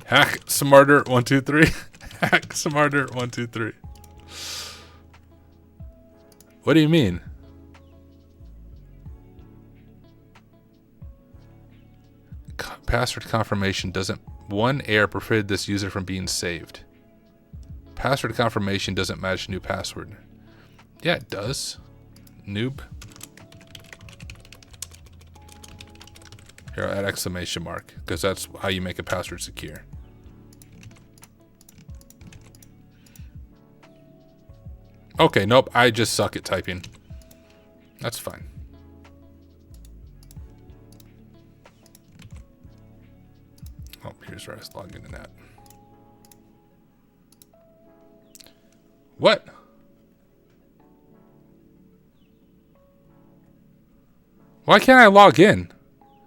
S1: Hack smarter 123. Hack smarter 123. What do you mean? Password confirmation doesn't. One error prevented this user from being saved. Password confirmation doesn't match new password. Yeah, it does. Noob. Here, I'll add exclamation mark, because that's how you make a password secure. Okay, nope, I just suck at typing. That's fine. Oh, here's where I was logging in at. What? Why can't I log in?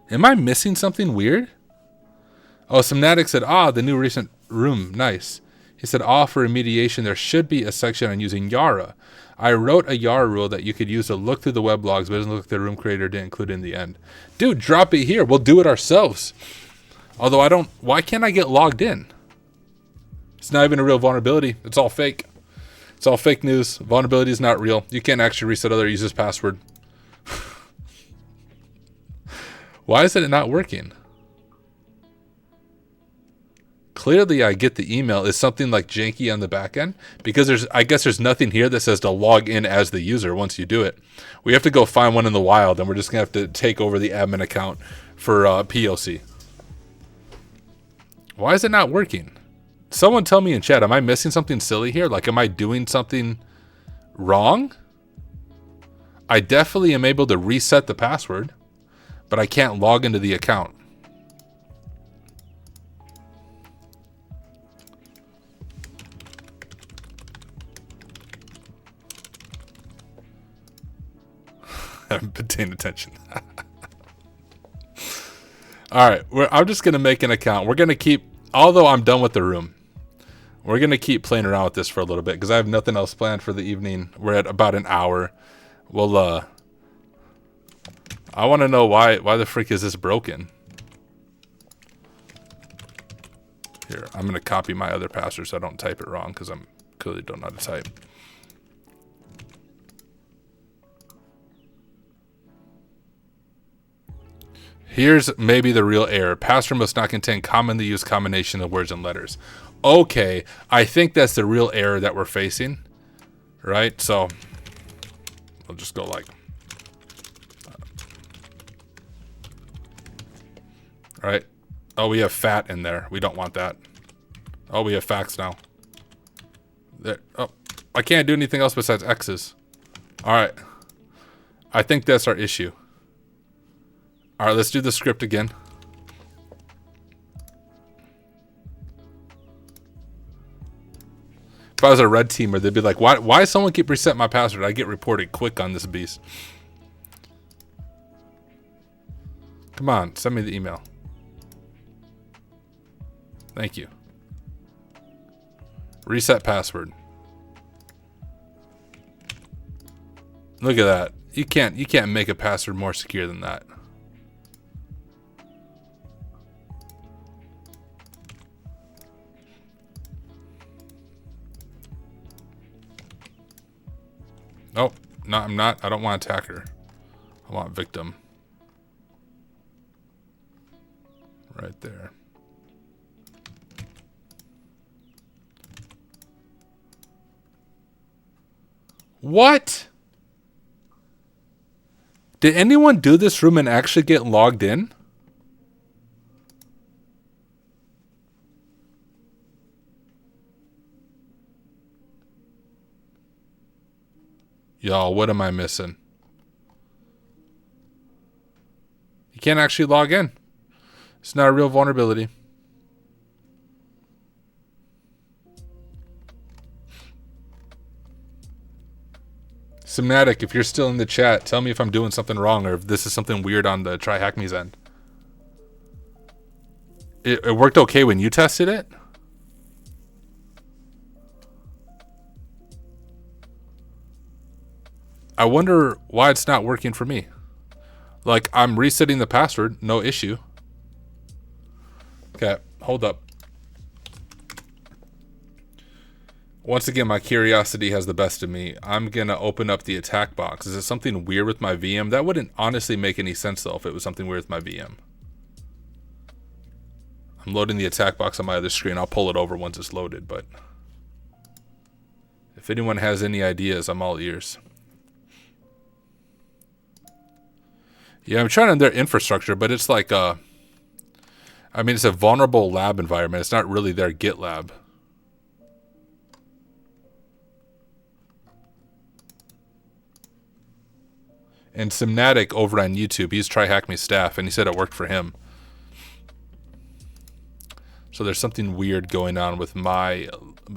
S1: Am I missing something weird? Oh, Somnatic said, the new recent room, nice. He said, for remediation, there should be a section on using Yara. I wrote a Yara rule that you could use to look through the web logs, but it doesn't look like the room creator didn't include it in the end. Dude, drop it here. We'll do it ourselves. Although why can't I get logged in? It's not even a real vulnerability. It's all fake. It's all fake news. Vulnerability is not real. You can't actually reset other users' password. Why is it not working? Clearly, I get the email. Is something like janky on the back end? Because I guess there's nothing here that says to log in as the user once you do it. We have to go find one in the wild, and we're just going to have to take over the admin account for POC. Why is it not working? Someone tell me in chat, am I missing something silly here? Like, am I doing something wrong? I definitely am able to reset the password, but I can't log into the account. I haven't been paying attention. All right, I'm just going to make an account. We're going to keep, although I'm done with the room, we're going to keep playing around with this for a little bit because I have nothing else planned for the evening. We're at about an hour. Well, I want to know why the freak is this broken? Here, I'm going to copy my other password so I don't type it wrong because I'm clearly don't know how to type. Here's maybe the real error. Password must not contain commonly used combination of words and letters. Okay, I think that's the real error that we're facing, right? So we'll just go like, all right. Oh, we have fat in there. We don't want that. Oh, we have facts now. There. Oh, I can't do anything else besides X's. All right. I think that's our issue. All right, let's do the script again. If I was a red teamer, they'd be like, why does someone keep resetting my password? I get reported quick on this beast. Come on, send me the email. Thank you. Reset password. Look at that. You can't make a password more secure than that. Nope. No, I'm not. I don't want attacker. I want victim. Right there. What? Did anyone do this room and actually get logged in? Y'all, what am I missing? You can't actually log in. It's not a real vulnerability. Somnatic, if you're still in the chat, tell me if I'm doing something wrong or if this is something weird on the TryHackMe's end. It worked okay when you tested it? I wonder why it's not working for me. Like, I'm resetting the password, no issue. Okay, hold up. Once again, my curiosity has the best of me. I'm going to open up the attack box. Is it something weird with my VM? That wouldn't honestly make any sense, though, if it was something weird with my VM. I'm loading the attack box on my other screen. I'll pull it over once it's loaded, but if anyone has any ideas, I'm all ears. Yeah, I'm trying on their infrastructure, but it's like I mean, it's a vulnerable lab environment. It's not really their GitLab. And Somnatic over on YouTube, he's TryHackMe staff, and he said it worked for him. So there's something weird going on with my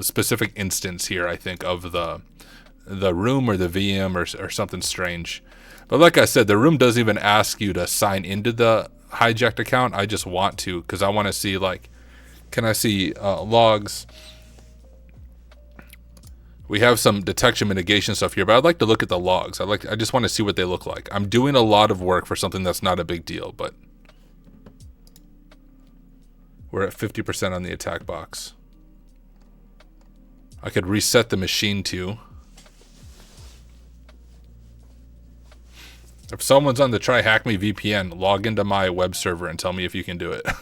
S1: specific instance here, I think, of the room or the VM or something strange. But like I said, the room doesn't even ask you to sign into the hijacked account. I just want to, because I want to see, like, can I see logs? We have some detection mitigation stuff here, but I'd like to look at the logs. I just want to see what they look like. I'm doing a lot of work for something that's not a big deal, but we're at 50% on the attack box. I could reset the machine too. If someone's on the TryHackMe VPN, log into my web server and tell me if you can do it. All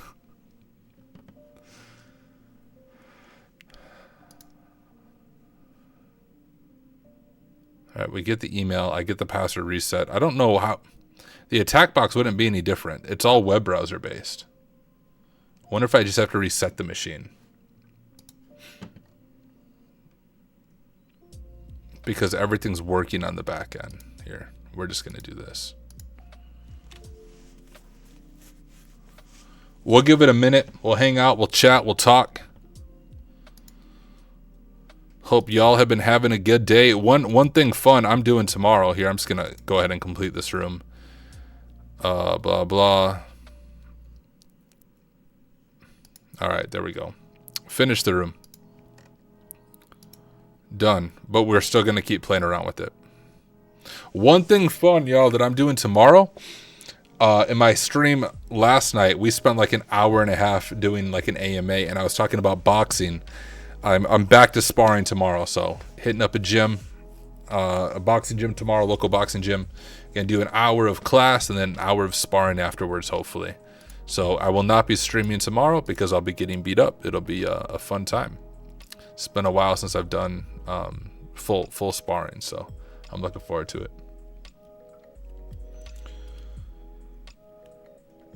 S1: right, we get the email. I get the password reset. I don't know how. The attack box wouldn't be any different. It's all web browser based. Wonder if I just have to reset the machine. Because everything's working on the back end here. We're just going to do this. We'll give it a minute. We'll hang out. We'll chat. We'll talk. Hope y'all have been having a good day. One thing fun I'm doing tomorrow here. I'm just going to go ahead and complete this room. Blah, blah. All right, there we go. Finish the room. Done. But we're still going to keep playing around with it. One thing fun, y'all, that I'm doing tomorrow. In my stream last night, we spent like an hour and a half doing like an AMA, and I was talking about boxing. I'm back to sparring tomorrow, so hitting up a gym, a boxing gym tomorrow, local boxing gym. Gonna do an hour of class and then an hour of sparring afterwards, hopefully. So I will not be streaming tomorrow because I'll be getting beat up. It'll be a fun time. It's been a while since I've done full sparring, so I'm looking forward to it.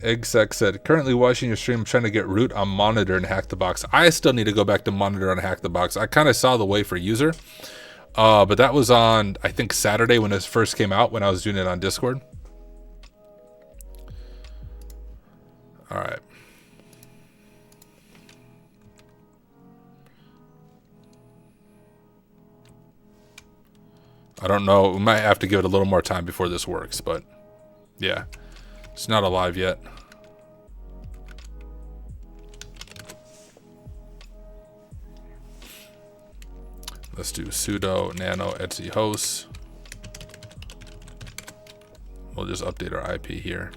S1: Exec said, currently watching your stream, trying to get root on monitor and hack the box. I still need to go back to monitor and hack the box. I kind of saw the way for user, but that was on, I think, Saturday when it first came out, when I was doing it on Discord. All right. I don't know. We might have to give it a little more time before this works, but yeah, it's not alive yet. Let's do sudo nano etc host. We'll just update our IP here.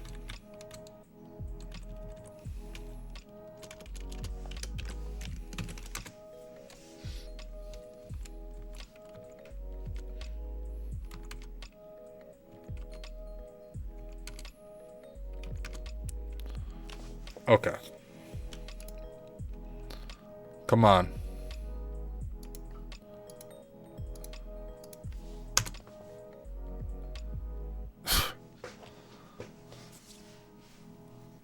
S1: Okay. Come on.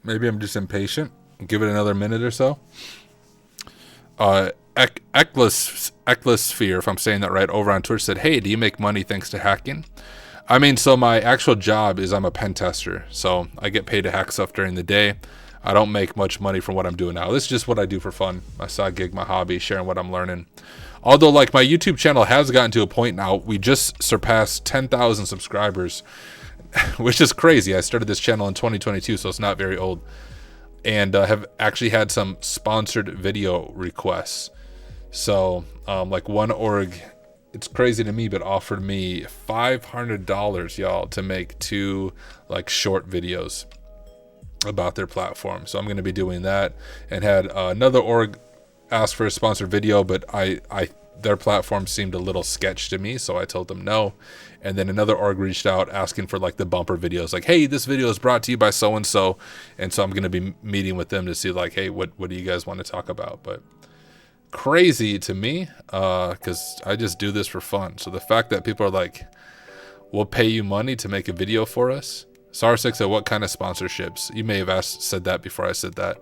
S1: Maybe I'm just impatient. Give it another minute or so. Eklosphere, if I'm saying that right, over on Twitch said, hey, do you make money thanks to hacking? I mean, so my actual job is I'm a pen tester. So I get paid to hack stuff during the day. I don't make much money from what I'm doing now. This is just what I do for fun. My side gig, my hobby, sharing what I'm learning. Although, like, my YouTube channel has gotten to a point now, we just surpassed 10,000 subscribers, which is crazy. I started this channel in 2022, so it's not very old. And have actually had some sponsored video requests. So, like, one org, it's crazy to me, but offered me $500, y'all, to make 2, like, short videos about their platform. So I'm going to be doing that. And had another org ask for a sponsored video, but their platform seemed a little sketch to me, so I told them no. And then another org reached out asking for like the bumper videos, like, hey, this video is brought to you by so and so. And so I'm going to be meeting with them to see like, hey, what do you guys want to talk about? But crazy to me, because I just do this for fun. So the fact that people are like, we'll pay you money to make a video for us. Sarsik said, what kind of sponsorships? You may have said that before I said that,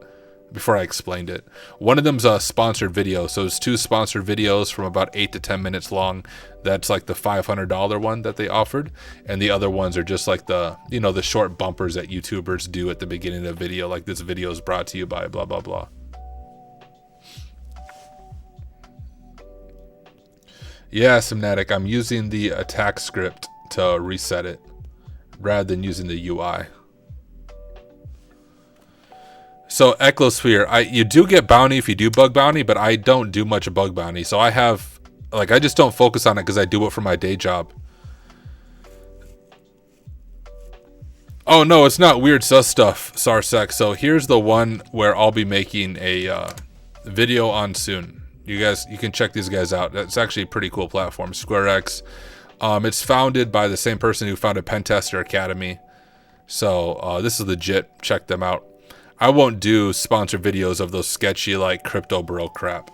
S1: before I explained it. One of them's a sponsored video. So it's 2 sponsored videos from about 8 to 10 minutes long. That's like the $500 one that they offered. And the other ones are just like the, you know, the short bumpers that YouTubers do at the beginning of the video. Like, this video is brought to you by blah, blah, blah. Yeah, Semnatic, I'm using the attack script to reset it rather than using the UI. So Eclosphere, you do get bounty if you do bug bounty, but I don't do much bug bounty. So I have, like, I just don't focus on it because I do it for my day job. Oh no, it's not weird sus stuff, Sarsec. So here's the one where I'll be making a video on soon. You can check these guys out. It's actually a pretty cool platform, SquareX. It's founded by the same person who founded Pentester Academy. So this is legit. Check them out. I won't do sponsored videos of those sketchy like crypto bro crap.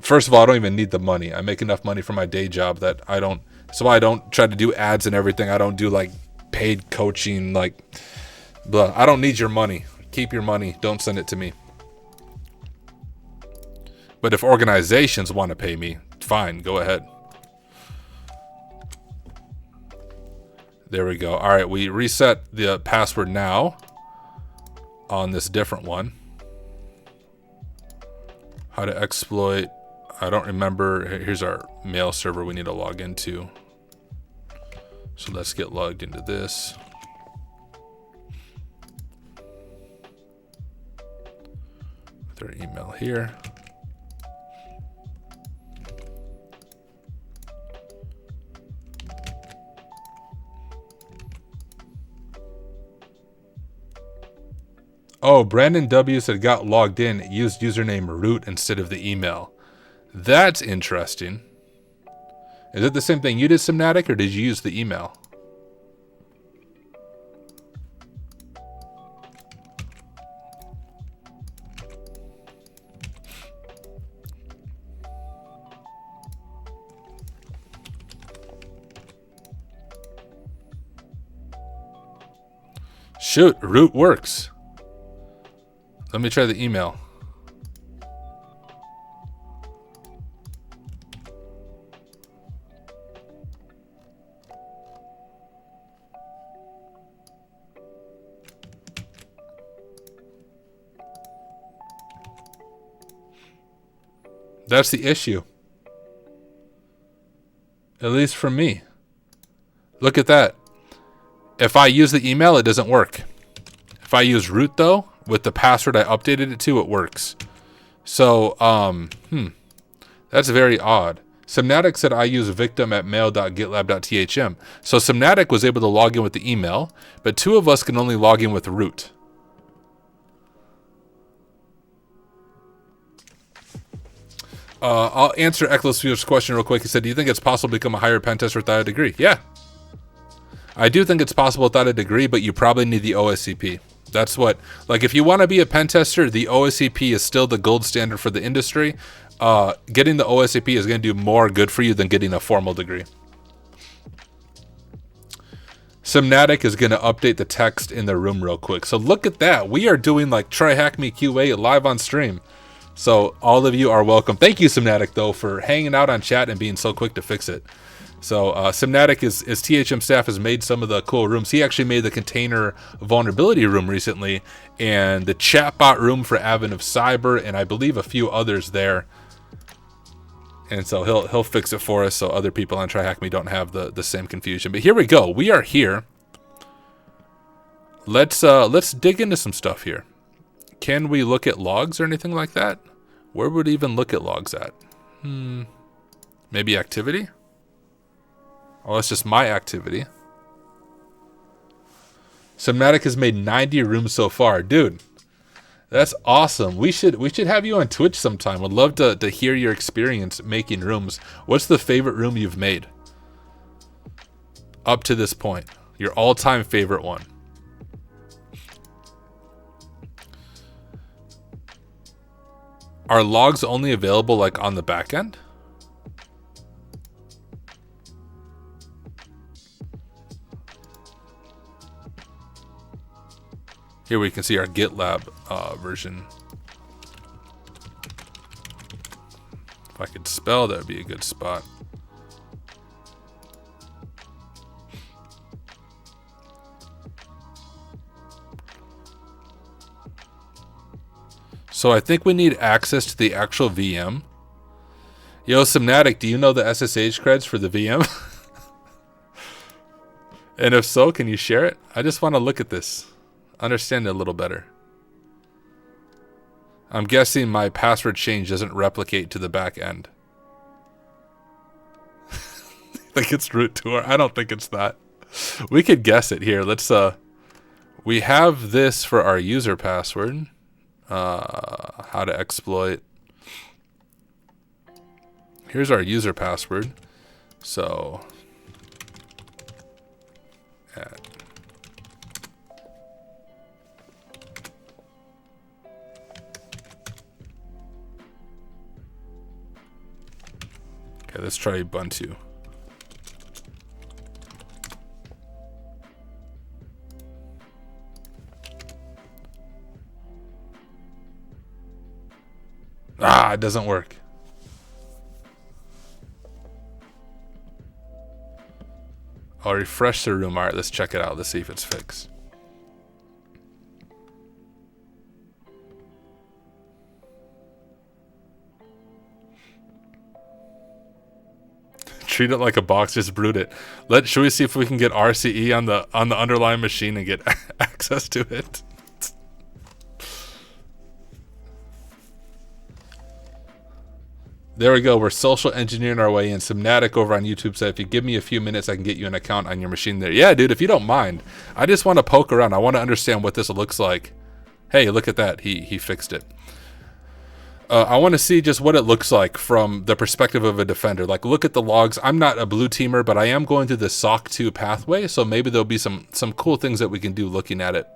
S1: First of all, I don't even need the money. I make enough money from my day job that I don't. So I don't try to do ads and everything. I don't do like paid coaching, like blah. I don't need your money. Keep your money. Don't send it to me. But if organizations want to pay me, fine, go ahead. There we go. All right, we reset the password now on this different one. How to exploit, I don't remember. Here's our mail server we need to log into. So let's get logged into this. With our email here. Oh, Brandon W said got logged in, used username root instead of the email. That's interesting. Is it the same thing you did, Semnatic, or did you use the email? Shoot, root works. Let me try the email. That's the issue. At least for me. Look at that. If I use the email, it doesn't work. If I use root though, with the password I updated it to, it works. So, that's very odd. Semnatic said I use victim at mail.gitlab.thm. So Semnatic was able to log in with the email, but two of us can only log in with root. I'll answer Eclosphere's question real quick. He said, do you think it's possible to become a higher pen tester without a degree? Yeah. I do think it's possible without a degree, but you probably need the OSCP. That's what, like, if you want to be a pen tester, the OSCP is still the gold standard for the industry. Getting the OSCP is going to do more good for you than getting a formal degree. Semnatic is going to update the text in the room real quick. So look at that. We are doing like TryHackMe QA live on stream. So all of you are welcome. Thank you, Semnatic, though, for hanging out on chat and being so quick to fix it. So Semnatic is THM staff has made some of the cool rooms. He actually made the container vulnerability room recently and the chatbot room for Advent of Cyber and I believe a few others there. And so he'll fix it for us so other people on TryHackMe don't have the same confusion. But here we go. We are here. Let's dig into some stuff here. Can we look at logs or anything like that? Where would we even look at logs at? Maybe activity? Oh, that's just my activity. Semnatic has made 90 rooms so far. Dude, that's awesome. We should have you on Twitch sometime. Would love to hear your experience making rooms. What's the favorite room you've made? Up to this point. Your all-time favorite one. Are logs only available like on the back end? Here we can see our GitLab version. If I could spell, that would be a good spot. So I think we need access to the actual VM. Yo, Simnatic, do you know the SSH creds for the VM? And if so, can you share it? I just want to look at this, understand it a little better. I'm guessing my password change doesn't replicate to the back end. I think it's root tour. I don't think it's that. We could guess it here. Let's we have this for our user password. How to exploit. Here's our user password. So okay, let's try Ubuntu. Ah, it doesn't work. I'll refresh the room. All right, let's check it out. Let's see if it's fixed. Treat it like a box, just broot it. Should we see if we can get RCE on the underlying machine and get access to it? There we go. We're social engineering our way in. Simnatic over on YouTube said, if you give me a few minutes, I can get you an account on your machine there. Yeah, dude, if you don't mind. I just want to poke around. I want to understand what this looks like. Hey, look at that. He fixed it. I want to see just what it looks like from the perspective of a defender. Like, look at the logs. I'm not a blue teamer, but I am going through the SOC 2 pathway, so maybe there'll be some cool things that we can do looking at it.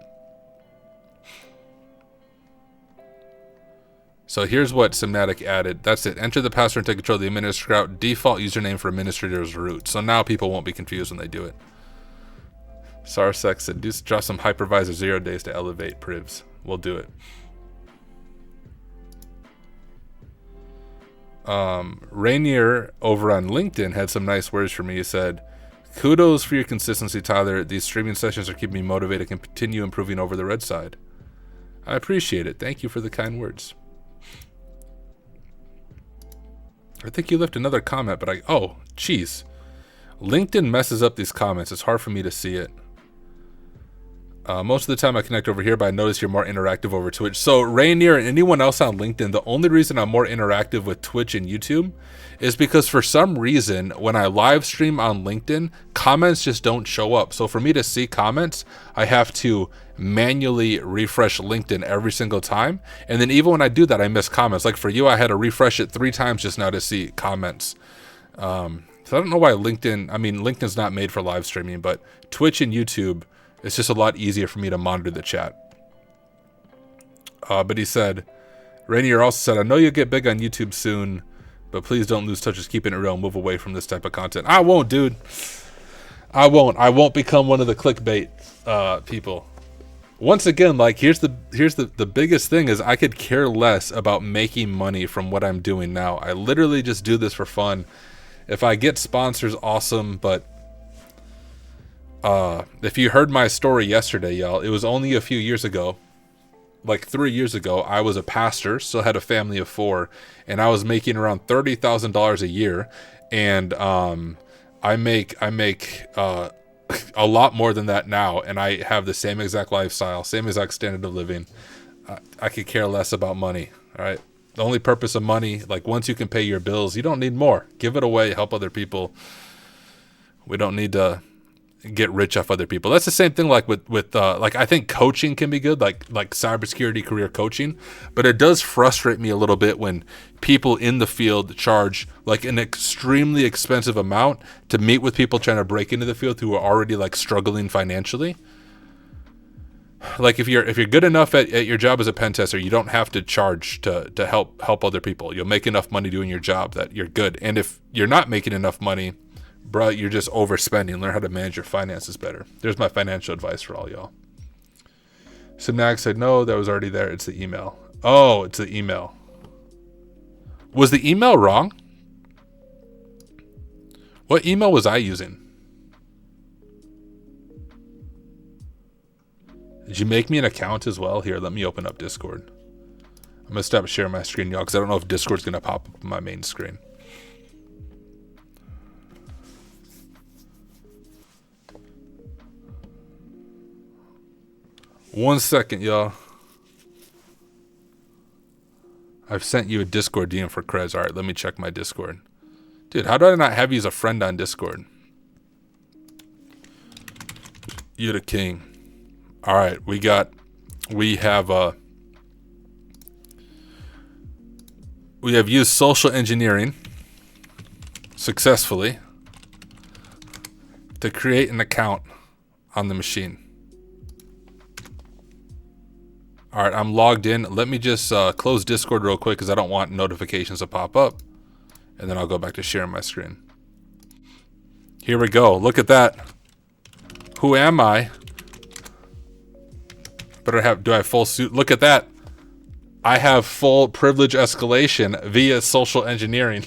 S1: So here's what Simnatic added. That's it. Enter the password and take control of the administrator route. Default username for administrator is root. So now people won't be confused when they do it. Sarsec said, drop some hypervisor 0 days to elevate privs. We'll do it. Rainier over on LinkedIn had some nice words for me. He said, kudos for your consistency, Tyler. These streaming sessions are keeping me motivated to continue improving over the red side. I appreciate it. Thank you for the kind words. I think you left another comment, but oh, geez. LinkedIn messes up these comments. It's hard for me to see it. Most of the time I connect over here, but I notice you're more interactive over Twitch. So Rainier and anyone else on LinkedIn, the only reason I'm more interactive with Twitch and YouTube is because for some reason, when I live stream on LinkedIn, comments just don't show up. So for me to see comments, I have to manually refresh LinkedIn every single time. And then even when I do that, I miss comments. Like for you, I had to refresh it 3 times just now to see comments. So I don't know why LinkedIn's not made for live streaming, but Twitch and YouTube, it's just a lot easier for me to monitor the chat. But he said, Rainier also said, I know you'll get big on YouTube soon, but please don't lose touch. Just keeping it real. Move away from this type of content. I won't, dude. I won't become one of the clickbait people. Once again, like here's the biggest thing is I could care less about making money from what I'm doing now. I literally just do this for fun. If I get sponsors, awesome, but if you heard my story yesterday, y'all, it was only a few years ago, like 3 years ago, I was a pastor, still had a family of 4, and I was making around $30,000 a year, and I make a lot more than that now, and I have the same exact lifestyle, same exact standard of living. I could care less about money, all right? The only purpose of money, like once you can pay your bills, you don't need more. Give it away, help other people. We don't need to get rich off other people. That's the same thing like with like I think coaching can be good, like cybersecurity career coaching, but it does frustrate me a little bit when people in the field charge like an extremely expensive amount to meet with people trying to break into the field who are already like struggling financially. Like if you're good enough at your job as a pen tester, you don't have to charge to help other people. You'll make enough money doing your job that you're good. And if you're not making enough money, bro, you're just overspending. Learn how to manage your finances better. There's my financial advice for all y'all. Simnag said, no, that was already there. It's the email. Oh, it's the email. Was the email wrong? What email was I using? Did you make me an account as well? Here, let me open up Discord. I'm going to stop sharing my screen, y'all, because I don't know if Discord's going to pop up on my main screen. 1 second, y'all. I've sent you a Discord DM for Krez. All right, let me check my Discord. Dude, how do I not have you as a friend on Discord? You're the king. All right, we have used social engineering successfully to create an account on the machine. All right, I'm logged in. Let me just close Discord real quick because I don't want notifications to pop up. And then I'll go back to sharing my screen. Here we go. Look at that. Who am I? Do I have full suit? Look at that. I have full privilege escalation via social engineering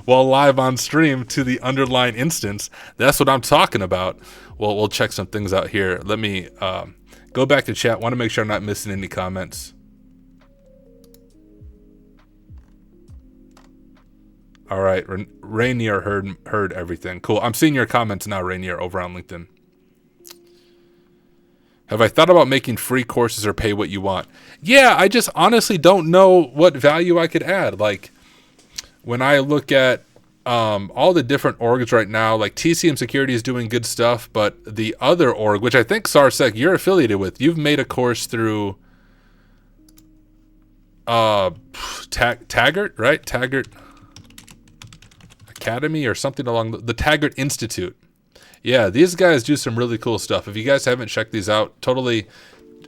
S1: while live on stream to the underlying instance. That's what I'm talking about. Well, we'll check some things out here. Let me go back to chat. Want to make sure I'm not missing any comments. All right, Rainier heard everything. Cool. I'm seeing your comments now, Rainier, over on LinkedIn. Have I thought about making free courses or pay what you want? Yeah, I just honestly don't know what value I could add. Like, when I look at all the different orgs right now, like TCM Security is doing good stuff, but the other org, which I think SARSEC you're affiliated with, you've made a course through Taggart, right? Taggart Academy or something along the Taggart Institute. Yeah, these guys do some really cool stuff. If you guys haven't checked these out, totally,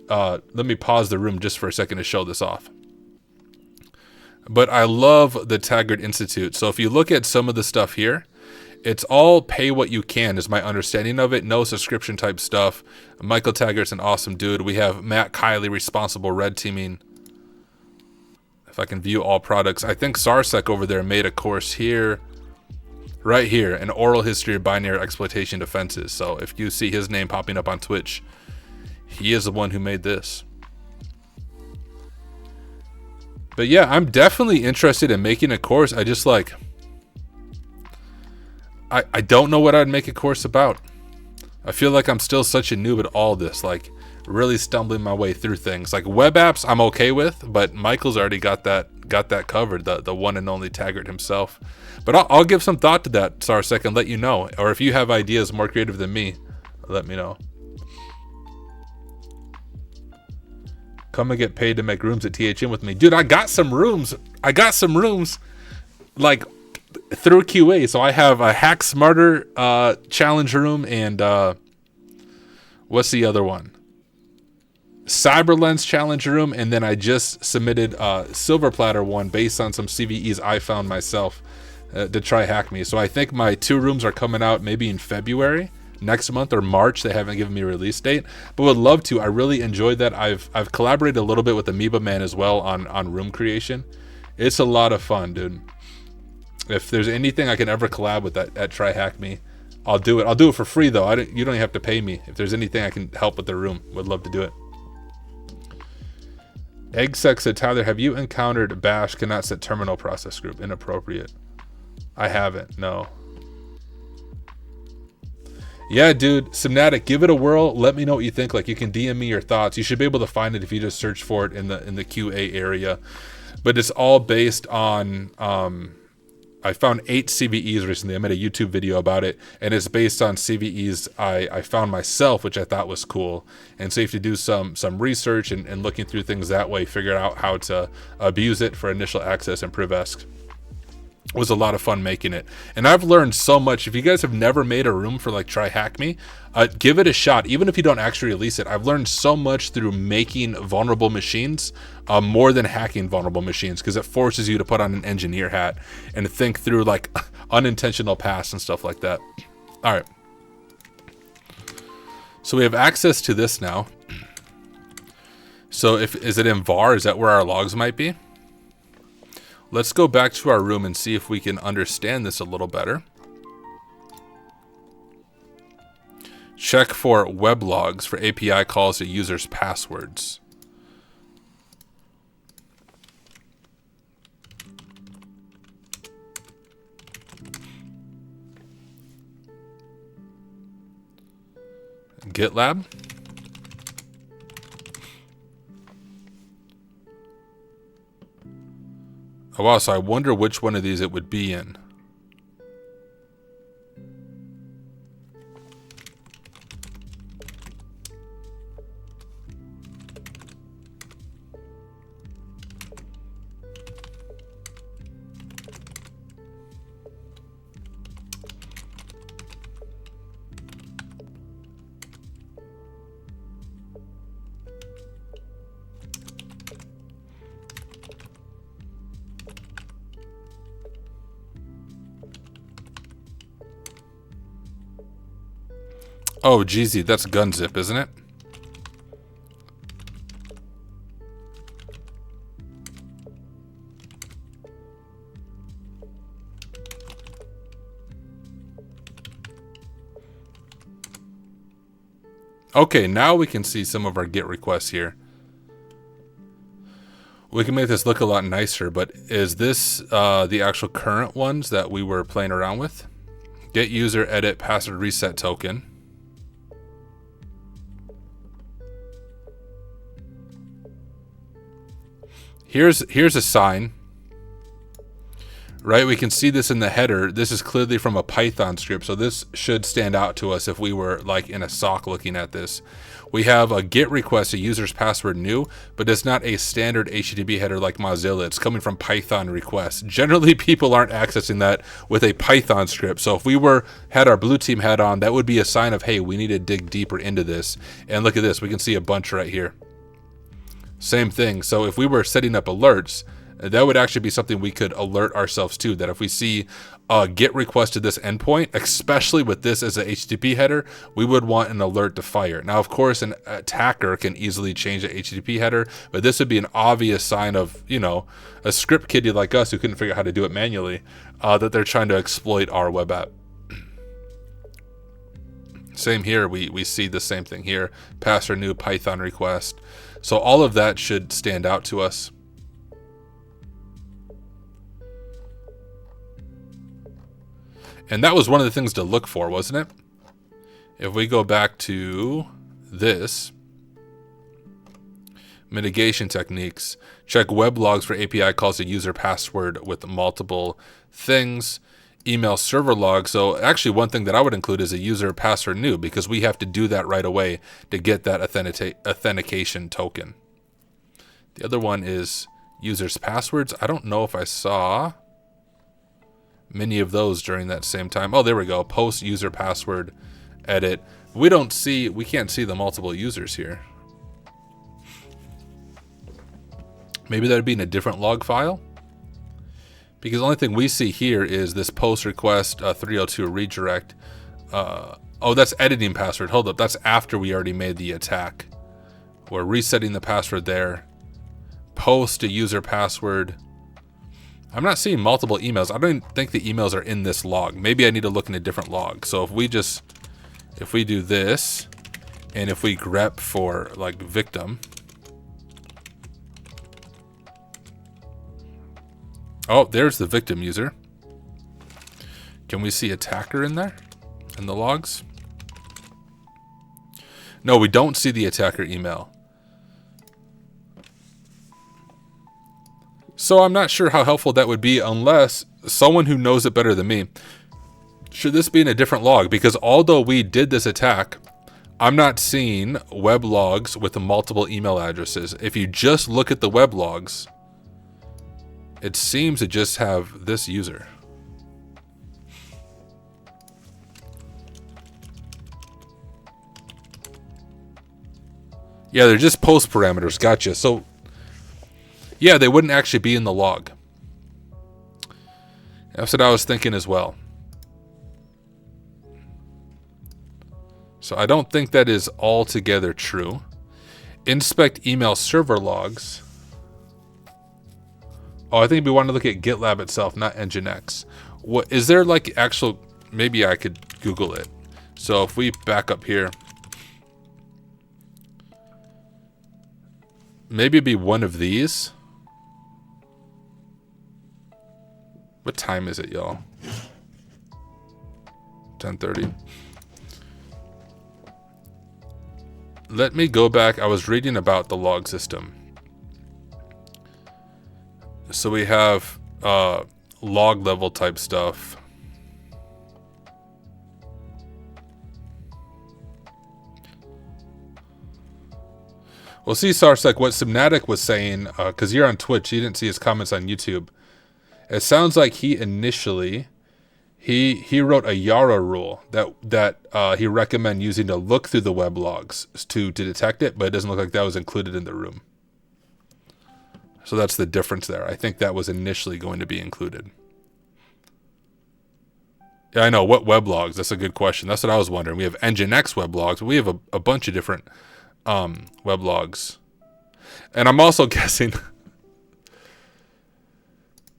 S1: let me pause the room just for a second to show this off. But I love the Taggart Institute. So if you look at some of the stuff here, it's all pay what you can is my understanding of it. No subscription type stuff. Michael Taggart's an awesome dude. We have Matt Kiley, responsible red teaming. If I can view all products. I think SARSEC over there made a course here. Right here, an oral history of binary exploitation defenses. So if you see his name popping up on Twitch, he is the one who made this. But yeah, I'm definitely interested in making a course. I just like, I don't know what I'd make a course about. I feel like I'm still such a noob at all this, like really stumbling my way through things. Like web apps I'm okay with, but Michael's already got that covered, the one and only Taggart himself. But I'll give some thought to that, SARSEC, and let you know. Or if you have ideas more creative than me, let me know. Come and get paid to make rooms at THM with me. Dude, I got some rooms. Like through QA. So I have a Hack Smarter challenge room and what's the other one? CyberLens challenge room, and then I just submitted Silver Platter one based on some CVEs I found myself to TryHackMe. So I think my 2 rooms are coming out maybe in February next month or March. They haven't given me a release date, but would love to. I really enjoyed that. I've collaborated a little bit with Amoeba Man as well on room creation. It's a lot of fun, dude. If there's anything I can ever collab with at TryHackMe, I'll do it. I'll do it for free though. You don't even have to pay me. If there's anything I can help with the room, would love to do it. Eggsec said, Tyler, have you encountered bash cannot set terminal process group? Inappropriate. I haven't, no. Yeah, dude, Simnatic, give it a whirl. Let me know what you think. Like, you can DM me your thoughts. You should be able to find it if you just search for it in the QA area. But it's all based on I found 8 CVEs recently. I made a YouTube video about it, and it's based on CVEs I found myself, which I thought was cool. And so you have to do some research and looking through things that way, figure out how to abuse it for initial access and Privesc. It was a lot of fun making it, and I've learned so much. If you guys have never made a room for like TryHackMe, give it a shot. Even if you don't actually release it, I've learned so much through making vulnerable machines, more than hacking vulnerable machines, because it forces you to put on an engineer hat and think through like unintentional paths and stuff like that. All right, so we have access to this now. So is it in var? Is that where our logs might be? Let's go back to our room and see if we can understand this a little better. Check for web logs for API calls to users' passwords. GitLab. Oh wow, so I wonder which one of these it would be in. Oh, GZ, that's gunzip, isn't it? Okay, now we can see some of our GET requests here. We can make this look a lot nicer, but is this the actual current ones that we were playing around with? Get user edit password reset token. Here's a sign. Right, we can see this in the header. This is clearly from a Python script, so this should stand out to us if we were like in a SOC looking at this. We have a GET request, a user's password new, but it's not a standard HTTP header like Mozilla. It's coming from Python requests. Generally, people aren't accessing that with a Python script. So if we had our blue team hat on, that would be a sign of, hey, we need to dig deeper into this. And look at this, we can see a bunch right here. Same thing. So if we were setting up alerts, that would actually be something we could alert ourselves to, that if we see a GET request to this endpoint, especially with this as an HTTP header, we would want an alert to fire. Now, of course, an attacker can easily change the HTTP header, but this would be an obvious sign of, you know, a script kiddie like us who couldn't figure out how to do it manually, that they're trying to exploit our web app. Same here, we see the same thing here. Password new Python request. So all of that should stand out to us. And that was one of the things to look for, wasn't it? If we go back to this, mitigation techniques, check web logs for API calls to user password with multiple things, email server logs. So actually one thing that I would include is a user password new, because we have to do that right away to get that authentication token. The other one is users passwords. I don't know if I saw many of those during that same time. Oh, there we go. Post user password edit. We can't see the multiple users here. Maybe that would be in a different log file, because the only thing we see here is this post request 302 redirect. Oh, that's editing password. Hold up. That's after we already made the attack. We're resetting the password there. Post a user password. I'm not seeing multiple emails. I don't think the emails are in this log. Maybe I need to look in a different log. So if we do this, and if we grep for like victim. Oh, there's the victim user. Can we see attacker in there, in the logs? No, we don't see the attacker email. So I'm not sure how helpful that would be unless someone who knows it better than me. Should this be in a different log? Because although we did this attack, I'm not seeing web logs with multiple email addresses. If you just look at the web logs, it seems to just have this user. Yeah, they're just post parameters. Gotcha. So yeah, they wouldn't actually be in the log. That's what I was thinking as well. So I don't think that is altogether true. Inspect email server logs. Oh, I think we want to look at GitLab itself, not Nginx. What is there like actual? Maybe I could Google it. So if we back up here, maybe it'd be one of these. What time is it, y'all? 10:30. Let me go back. I was reading about the log system. So we have log level type stuff. Well, see, Sarsec, what Subnatic was saying, because you're on Twitch, you didn't see his comments on YouTube. It sounds like he initially, he wrote a Yara rule that he recommend using to look through the web logs to detect it, but it doesn't look like that was included in the room. So that's the difference there. I think that was initially going to be included. Yeah, I know. What web logs? That's a good question. That's what I was wondering. We have Nginx web logs. We have a bunch of different web logs. And I'm also guessing...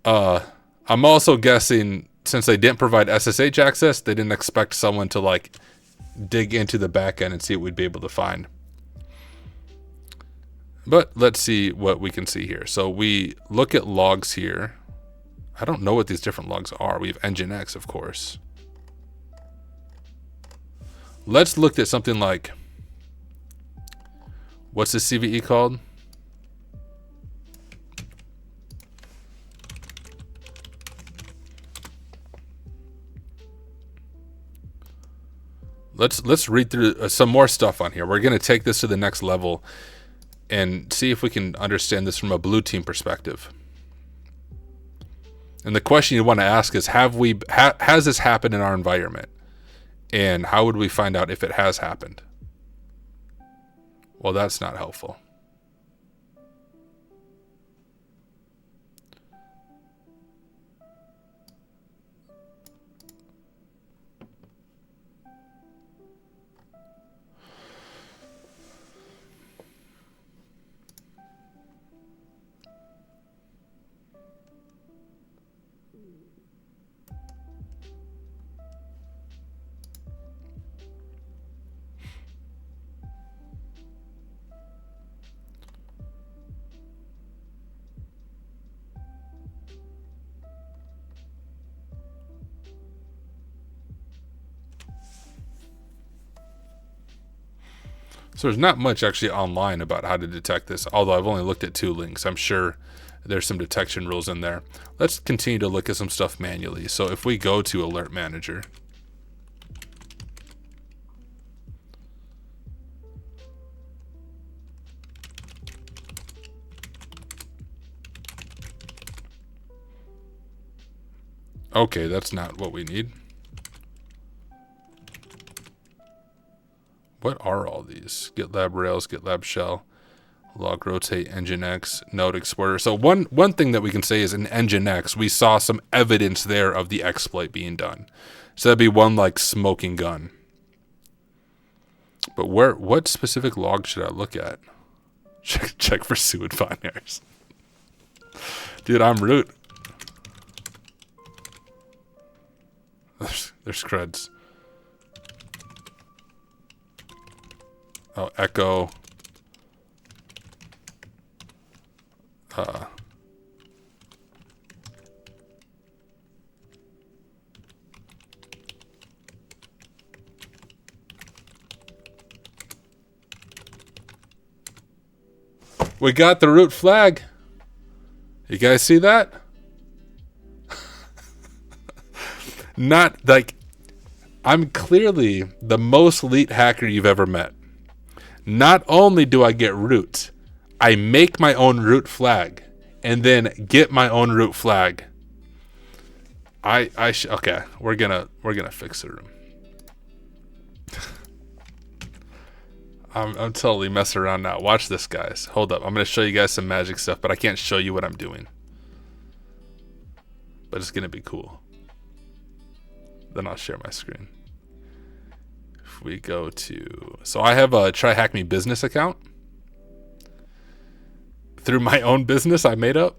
S1: I'm also guessing since they didn't provide SSH access, they didn't expect someone to like dig into the back end and see what we'd be able to find. But let's see what we can see here. So we look at logs here. I don't know what these different logs are. We have Nginx, of course. Let's look at something like, what's the CVE called? Let's read through some more stuff on here. We're going to take this to the next level and see if we can understand this from a blue team perspective. And the question you want to ask is, has this happened in our environment? And how would we find out if it has happened? Well, that's not helpful. So there's not much actually online about how to detect this, although I've only looked at 2 links. I'm sure there's some detection rules in there. Let's continue to look at some stuff manually. So if we go to Alert Manager, okay, that's not what we need. What are all these? GitLab Rails, GitLab Shell, Log Rotate, Nginx, Node Exporter. So one thing that we can say is in Nginx, we saw some evidence there of the exploit being done. So that'd be one like smoking gun. But what specific log should I look at? Check for suid binaries. Dude, I'm root. There's creds. Oh, echo. We got the root flag. You guys see that? Not like, I'm clearly the most elite hacker you've ever met. Not only do I get root, I make my own root flag and then get my own root flag. Okay, we're gonna fix the room. I'm totally messing around now. Watch this, guys. Hold up. I'm gonna show you guys some magic stuff, but I can't show you what I'm doing. But it's gonna be cool. Then I'll share my screen. If we go to, so I have a TryHackMe business account through my own business I made up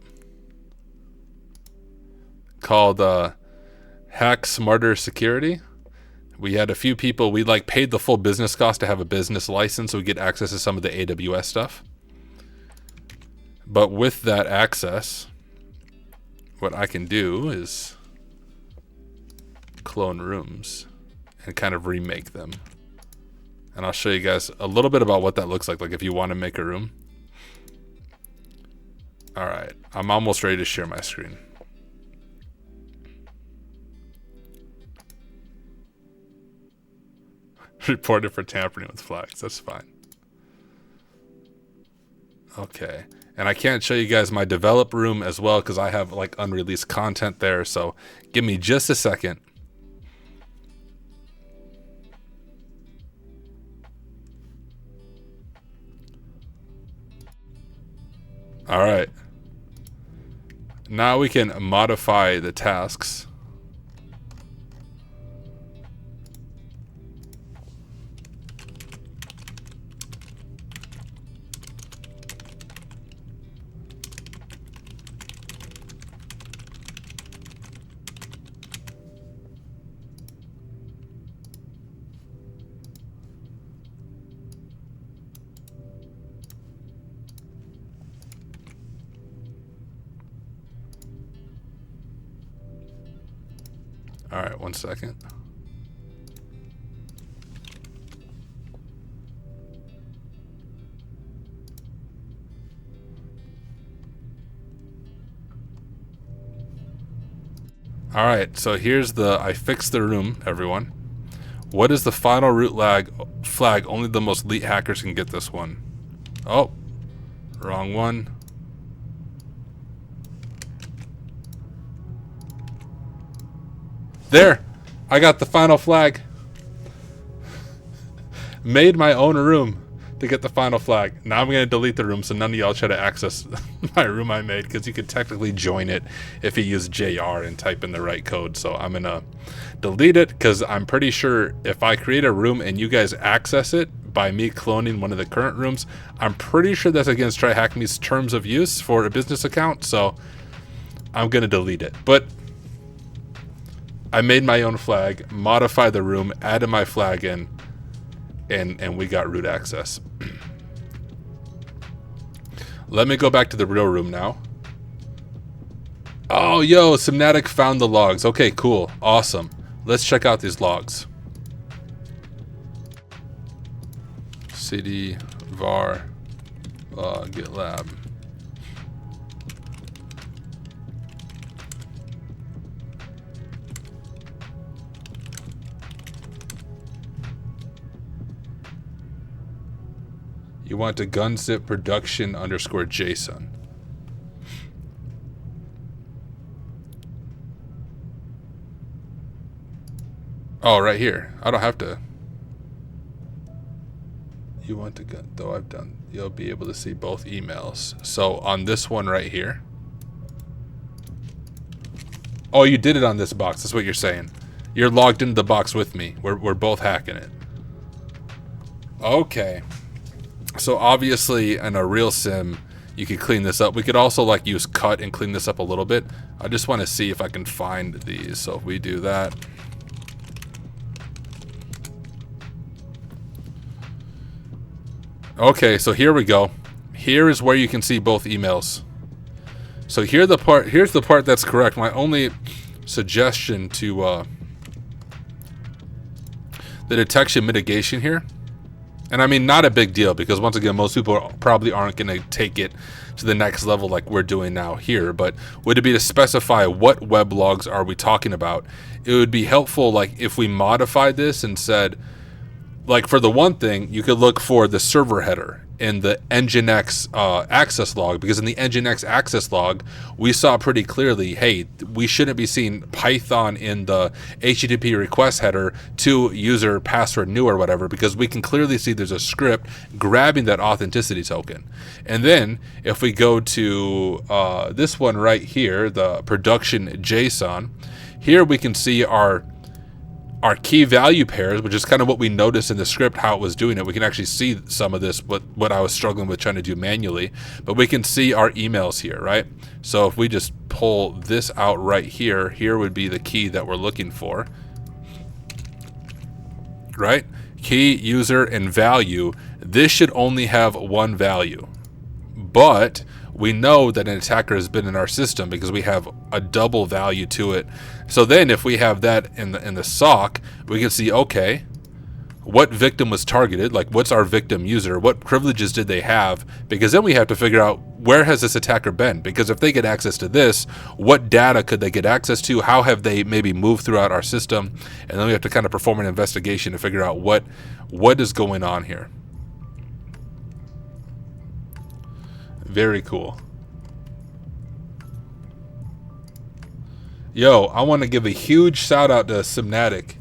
S1: called Hack Smarter Security. We had a few people, we like paid the full business cost to have a business license so we get access to some of the AWS stuff. But with that access, what I can do is clone rooms and kind of remake them. And I'll show you guys a little bit about what that looks like if you want to make a room. All right, I'm almost ready to share my screen. Reported for tampering with flags. That's fine. Okay. And I can't show you guys my develop room as well because I have like unreleased content there. So give me just a second. All right. Now we can modify the tasks. All right, 1 second. All right, so here's I fixed the room, everyone. What is the final root flag? Only the most elite hackers can get this one. Oh, wrong one. There, I got the final flag. Made my own room to get the final flag. Now I'm going to delete the room so none of y'all try to access my room I made, because you could technically join it if you use JR and type in the right code. So I'm going to delete it because I'm pretty sure if I create a room and you guys access it by me cloning one of the current rooms, I'm pretty sure that's against TryHackMe's terms of use for a business account. So I'm going to delete it. But I made my own flag, modified the room, added my flag in, and we got root access. Let me go back to the real room now. Oh, yo, Subnatic found the logs. Okay, cool. Awesome. Let's check out these logs. cd var GitLab. You want to gunzip production _ JSON. Oh, right here. I don't have to. You want to gun, though I've done, you'll be able to see both emails. So on this one right here. Oh, you did it on this box. That's what you're saying. You're logged into the box with me. We're both hacking it. Okay. So obviously in a real sim, you could clean this up. We could also like use cut and clean this up a little bit. I just want to see if I can find these. So if we do that. Okay, so here we go. Here is where you can see both emails. So here's the part that's correct. My only suggestion to the detection mitigation here. And I mean, not a big deal, because once again, most people probably aren't going to take it to the next level like we're doing now here. But would it be to specify what web logs are we talking about? It would be helpful, like if we modified this and said, like for the one thing, you could look for the server header in the Nginx access log, because in the Nginx access log, we saw pretty clearly, hey, we shouldn't be seeing Python in the HTTP request header to user password new or whatever, because we can clearly see there's a script grabbing that authenticity token. And then if we go to this one right here, the production JSON, here we can see our key value pairs, which is kind of what we noticed in the script, how it was doing it. We can actually see some of this, what I was struggling with trying to do manually, but we can see our emails here, right? So if we just pull this out right here, here would be the key that we're looking for, right? Key, user, and value. This should only have one value, but we know that an attacker has been in our system because we have a double value to it. So then if we have that in the SOC, we can see, okay, what victim was targeted, like what's our victim user, what privileges did they have, because then we have to figure out where has this attacker been, because if they get access to this, what data could they get access to, how have they maybe moved throughout our system, and then we have to kind of perform an investigation to figure out what is going on here. Very cool. Yo, I want to give a huge shout out to Simnatic.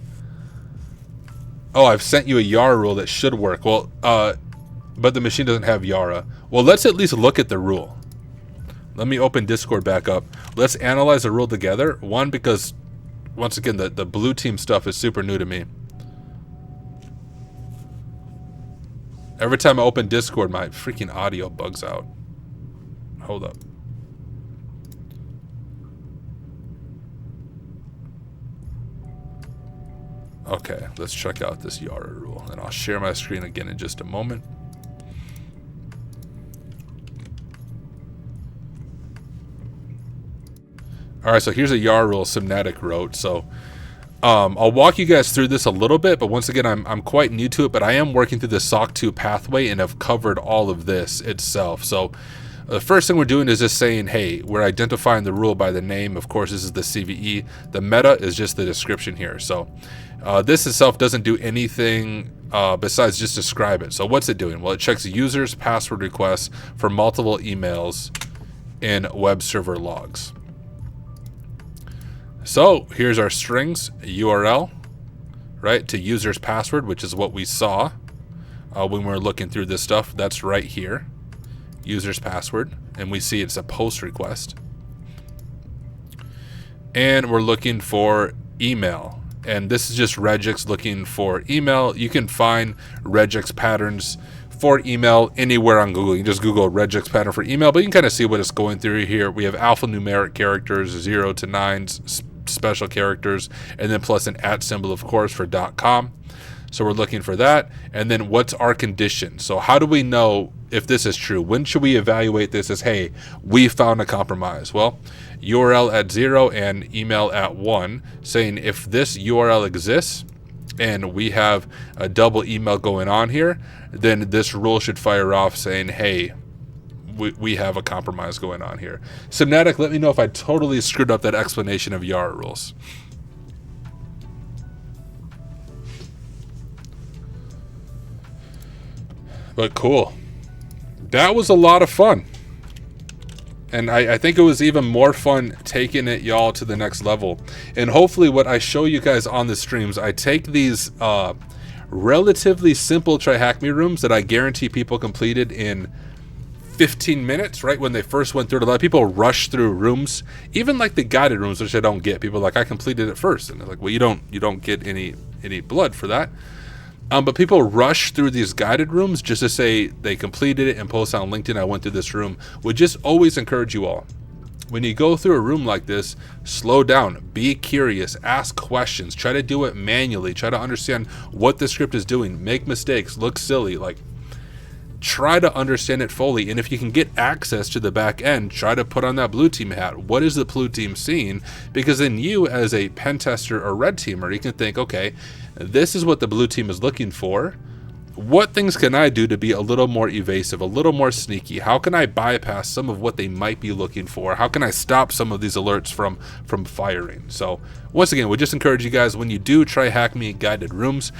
S1: Oh, I've sent you a Yara rule that should work. Well, but the machine doesn't have Yara. Well, let's at least look at the rule. Let me open Discord back up. Let's analyze the rule together. One, because once again, the blue team stuff is super new to me. Every time I open Discord, my freaking audio bugs out. Hold up. Okay, let's check out this Yara rule, and I'll share my screen again in just a moment. All right, so here's a Yara rule Simnatic wrote. So I'll walk you guys through this a little bit, but once again, I'm quite new to it, but I am working through the SOC 2 pathway and have covered all of this itself. So the first thing we're doing is just saying, hey, we're identifying the rule by the name. Of course, this is the CVE. The meta is just the description here. So this itself doesn't do anything besides just describe it. So what's it doing? Well, it checks users' password requests for multiple emails in web server logs. So here's our strings, URL, right, to user's password, which is what we saw when we were looking through this stuff. That's right here, user's password, and we see it's a post request. And we're looking for email, and this is just regex looking for email. You can find regex patterns for email anywhere on Google. You can just Google regex pattern for email, but you can kind of see what it's going through here. We have alphanumeric characters, 0 to 9s, special characters, and then plus an @ symbol, of course, for .com. So we're looking for that. And then what's our condition? So how do we know if this is true? When should we evaluate this as, hey, we found a compromise? Well, URL at 0 and email at 1, saying if this URL exists and we have a double email going on here, then this rule should fire off saying, hey, we have a compromise going on here. Simnatic, let me know if I totally screwed up that explanation of Yara rules. But cool. That was a lot of fun. And I think it was even more fun taking it, y'all, to the next level. And hopefully what I show you guys on the streams, I take these relatively simple TryHackMe rooms that I guarantee people completed in 15 minutes, right? When they first went through it, a lot of people rush through rooms, even like the guided rooms, which I don't get. People are like, I completed it first, and they're like, well, you don't get any blood for that. But people rush through these guided rooms just to say they completed it and post on LinkedIn, I went through this room. Would just always encourage you all, when you go through a room like this, slow down, be curious, ask questions, try to do it manually, try to understand what the script is doing, make mistakes, look silly, like try to understand it fully. And if you can get access to the back end, try to put on that blue team hat. What is the blue team seeing? Because then you, as a pen tester or red teamer, you can think, okay, this is what the blue team is looking for. What things can I do to be a little more evasive, a little more sneaky? How can I bypass some of what they might be looking for? How can I stop some of these alerts from firing? So once again, we just encourage you guys, when you do TryHackMe guided rooms,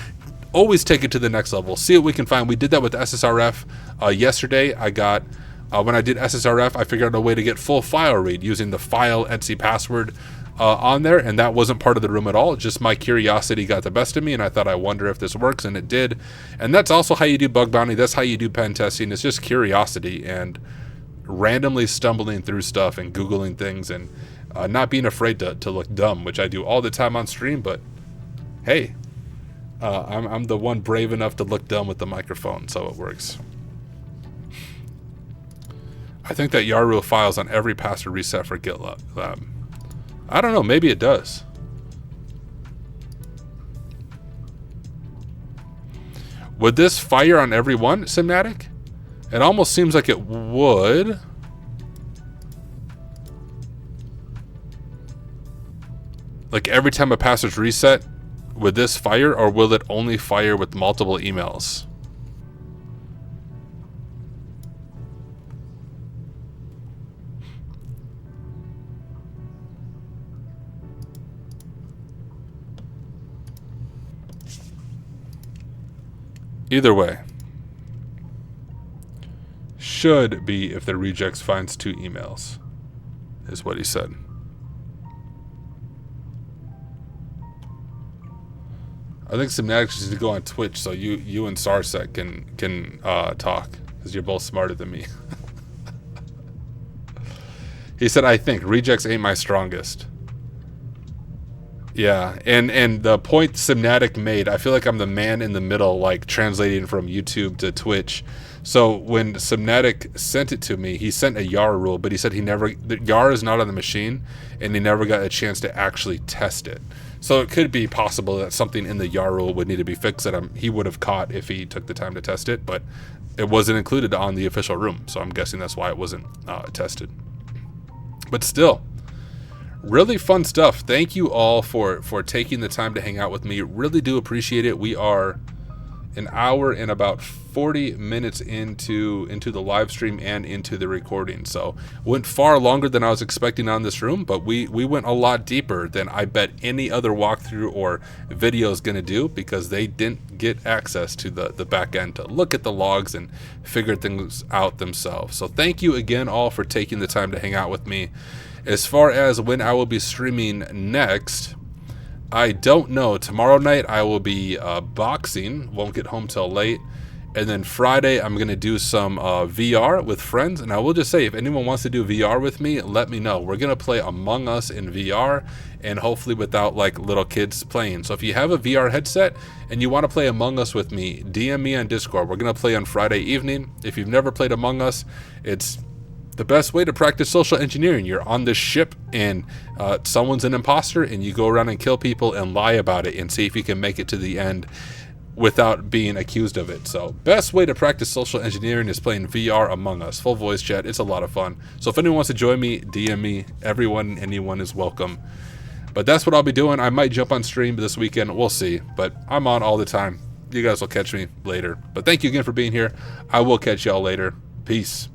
S1: always take it to the next level. See what we can find. We did that with SSRF yesterday. I got, when I did SSRF, I figured out a way to get full file read using the file etc password on there, and that wasn't part of the room at all. Just my curiosity got the best of me, and I thought, I wonder if this works, and it did. And that's also how you do bug bounty. That's how you do pen testing. It's just curiosity and randomly stumbling through stuff and Googling things and not being afraid to look dumb, which I do all the time on stream. But hey, I'm the one brave enough to look dumb with the microphone, so it works. I think that YAR rule files on every password reset for GitLab. I don't know, maybe it does. Would this fire on every one, Simnatic? It almost seems like it would. Like every time a password's reset, Would this fire, or will it only fire with multiple emails? Either way. Should be if the rejects finds 2 emails, is what he said. I think Semantics needs to go on Twitch so you and Sarsec can talk, because you're both smarter than me. He said, I think rejects ain't my strongest. Yeah, and the point Simnatic made, I feel like I'm the man in the middle, like translating from YouTube to Twitch. So when Simnatic sent it to me, he sent a YAR rule, but he said the YAR is not on the machine, and he never got a chance to actually test it. So it could be possible that something in the YAR rule would need to be fixed that he would have caught if he took the time to test it, but it wasn't included on the official room, so I'm guessing that's why it wasn't tested. But still, really fun stuff. Thank you all for taking the time to hang out with me. Really do appreciate it. We are an hour and about 40 minutes into the live stream and into the recording. So went far longer than I was expecting on this room, but we went a lot deeper than I bet any other walkthrough or video is going to do, because they didn't get access to the back end to look at the logs and figure things out themselves. So thank you again all for taking the time to hang out with me. As far as when I will be streaming next, I don't know. Tomorrow night I will be boxing, won't get home till late. And then Friday I'm going to do some VR with friends. And I will just say, if anyone wants to do VR with me, let me know. We're going to play Among Us in VR, and hopefully without like little kids playing. So if you have a VR headset and you want to play Among Us with me, DM me on Discord. We're going to play on Friday evening. If you've never played Among Us, it's the best way to practice social engineering. You're on this ship and someone's an imposter, and you go around and kill people and lie about it and see if you can make it to the end without being accused of it. So best way to practice social engineering is playing VR Among Us. Full voice chat. It's a lot of fun. So if anyone wants to join me, DM me. Anyone is welcome. But that's what I'll be doing. I might jump on stream this weekend. We'll see. But I'm on all the time. You guys will catch me later. But thank you again for being here. I will catch y'all later. Peace.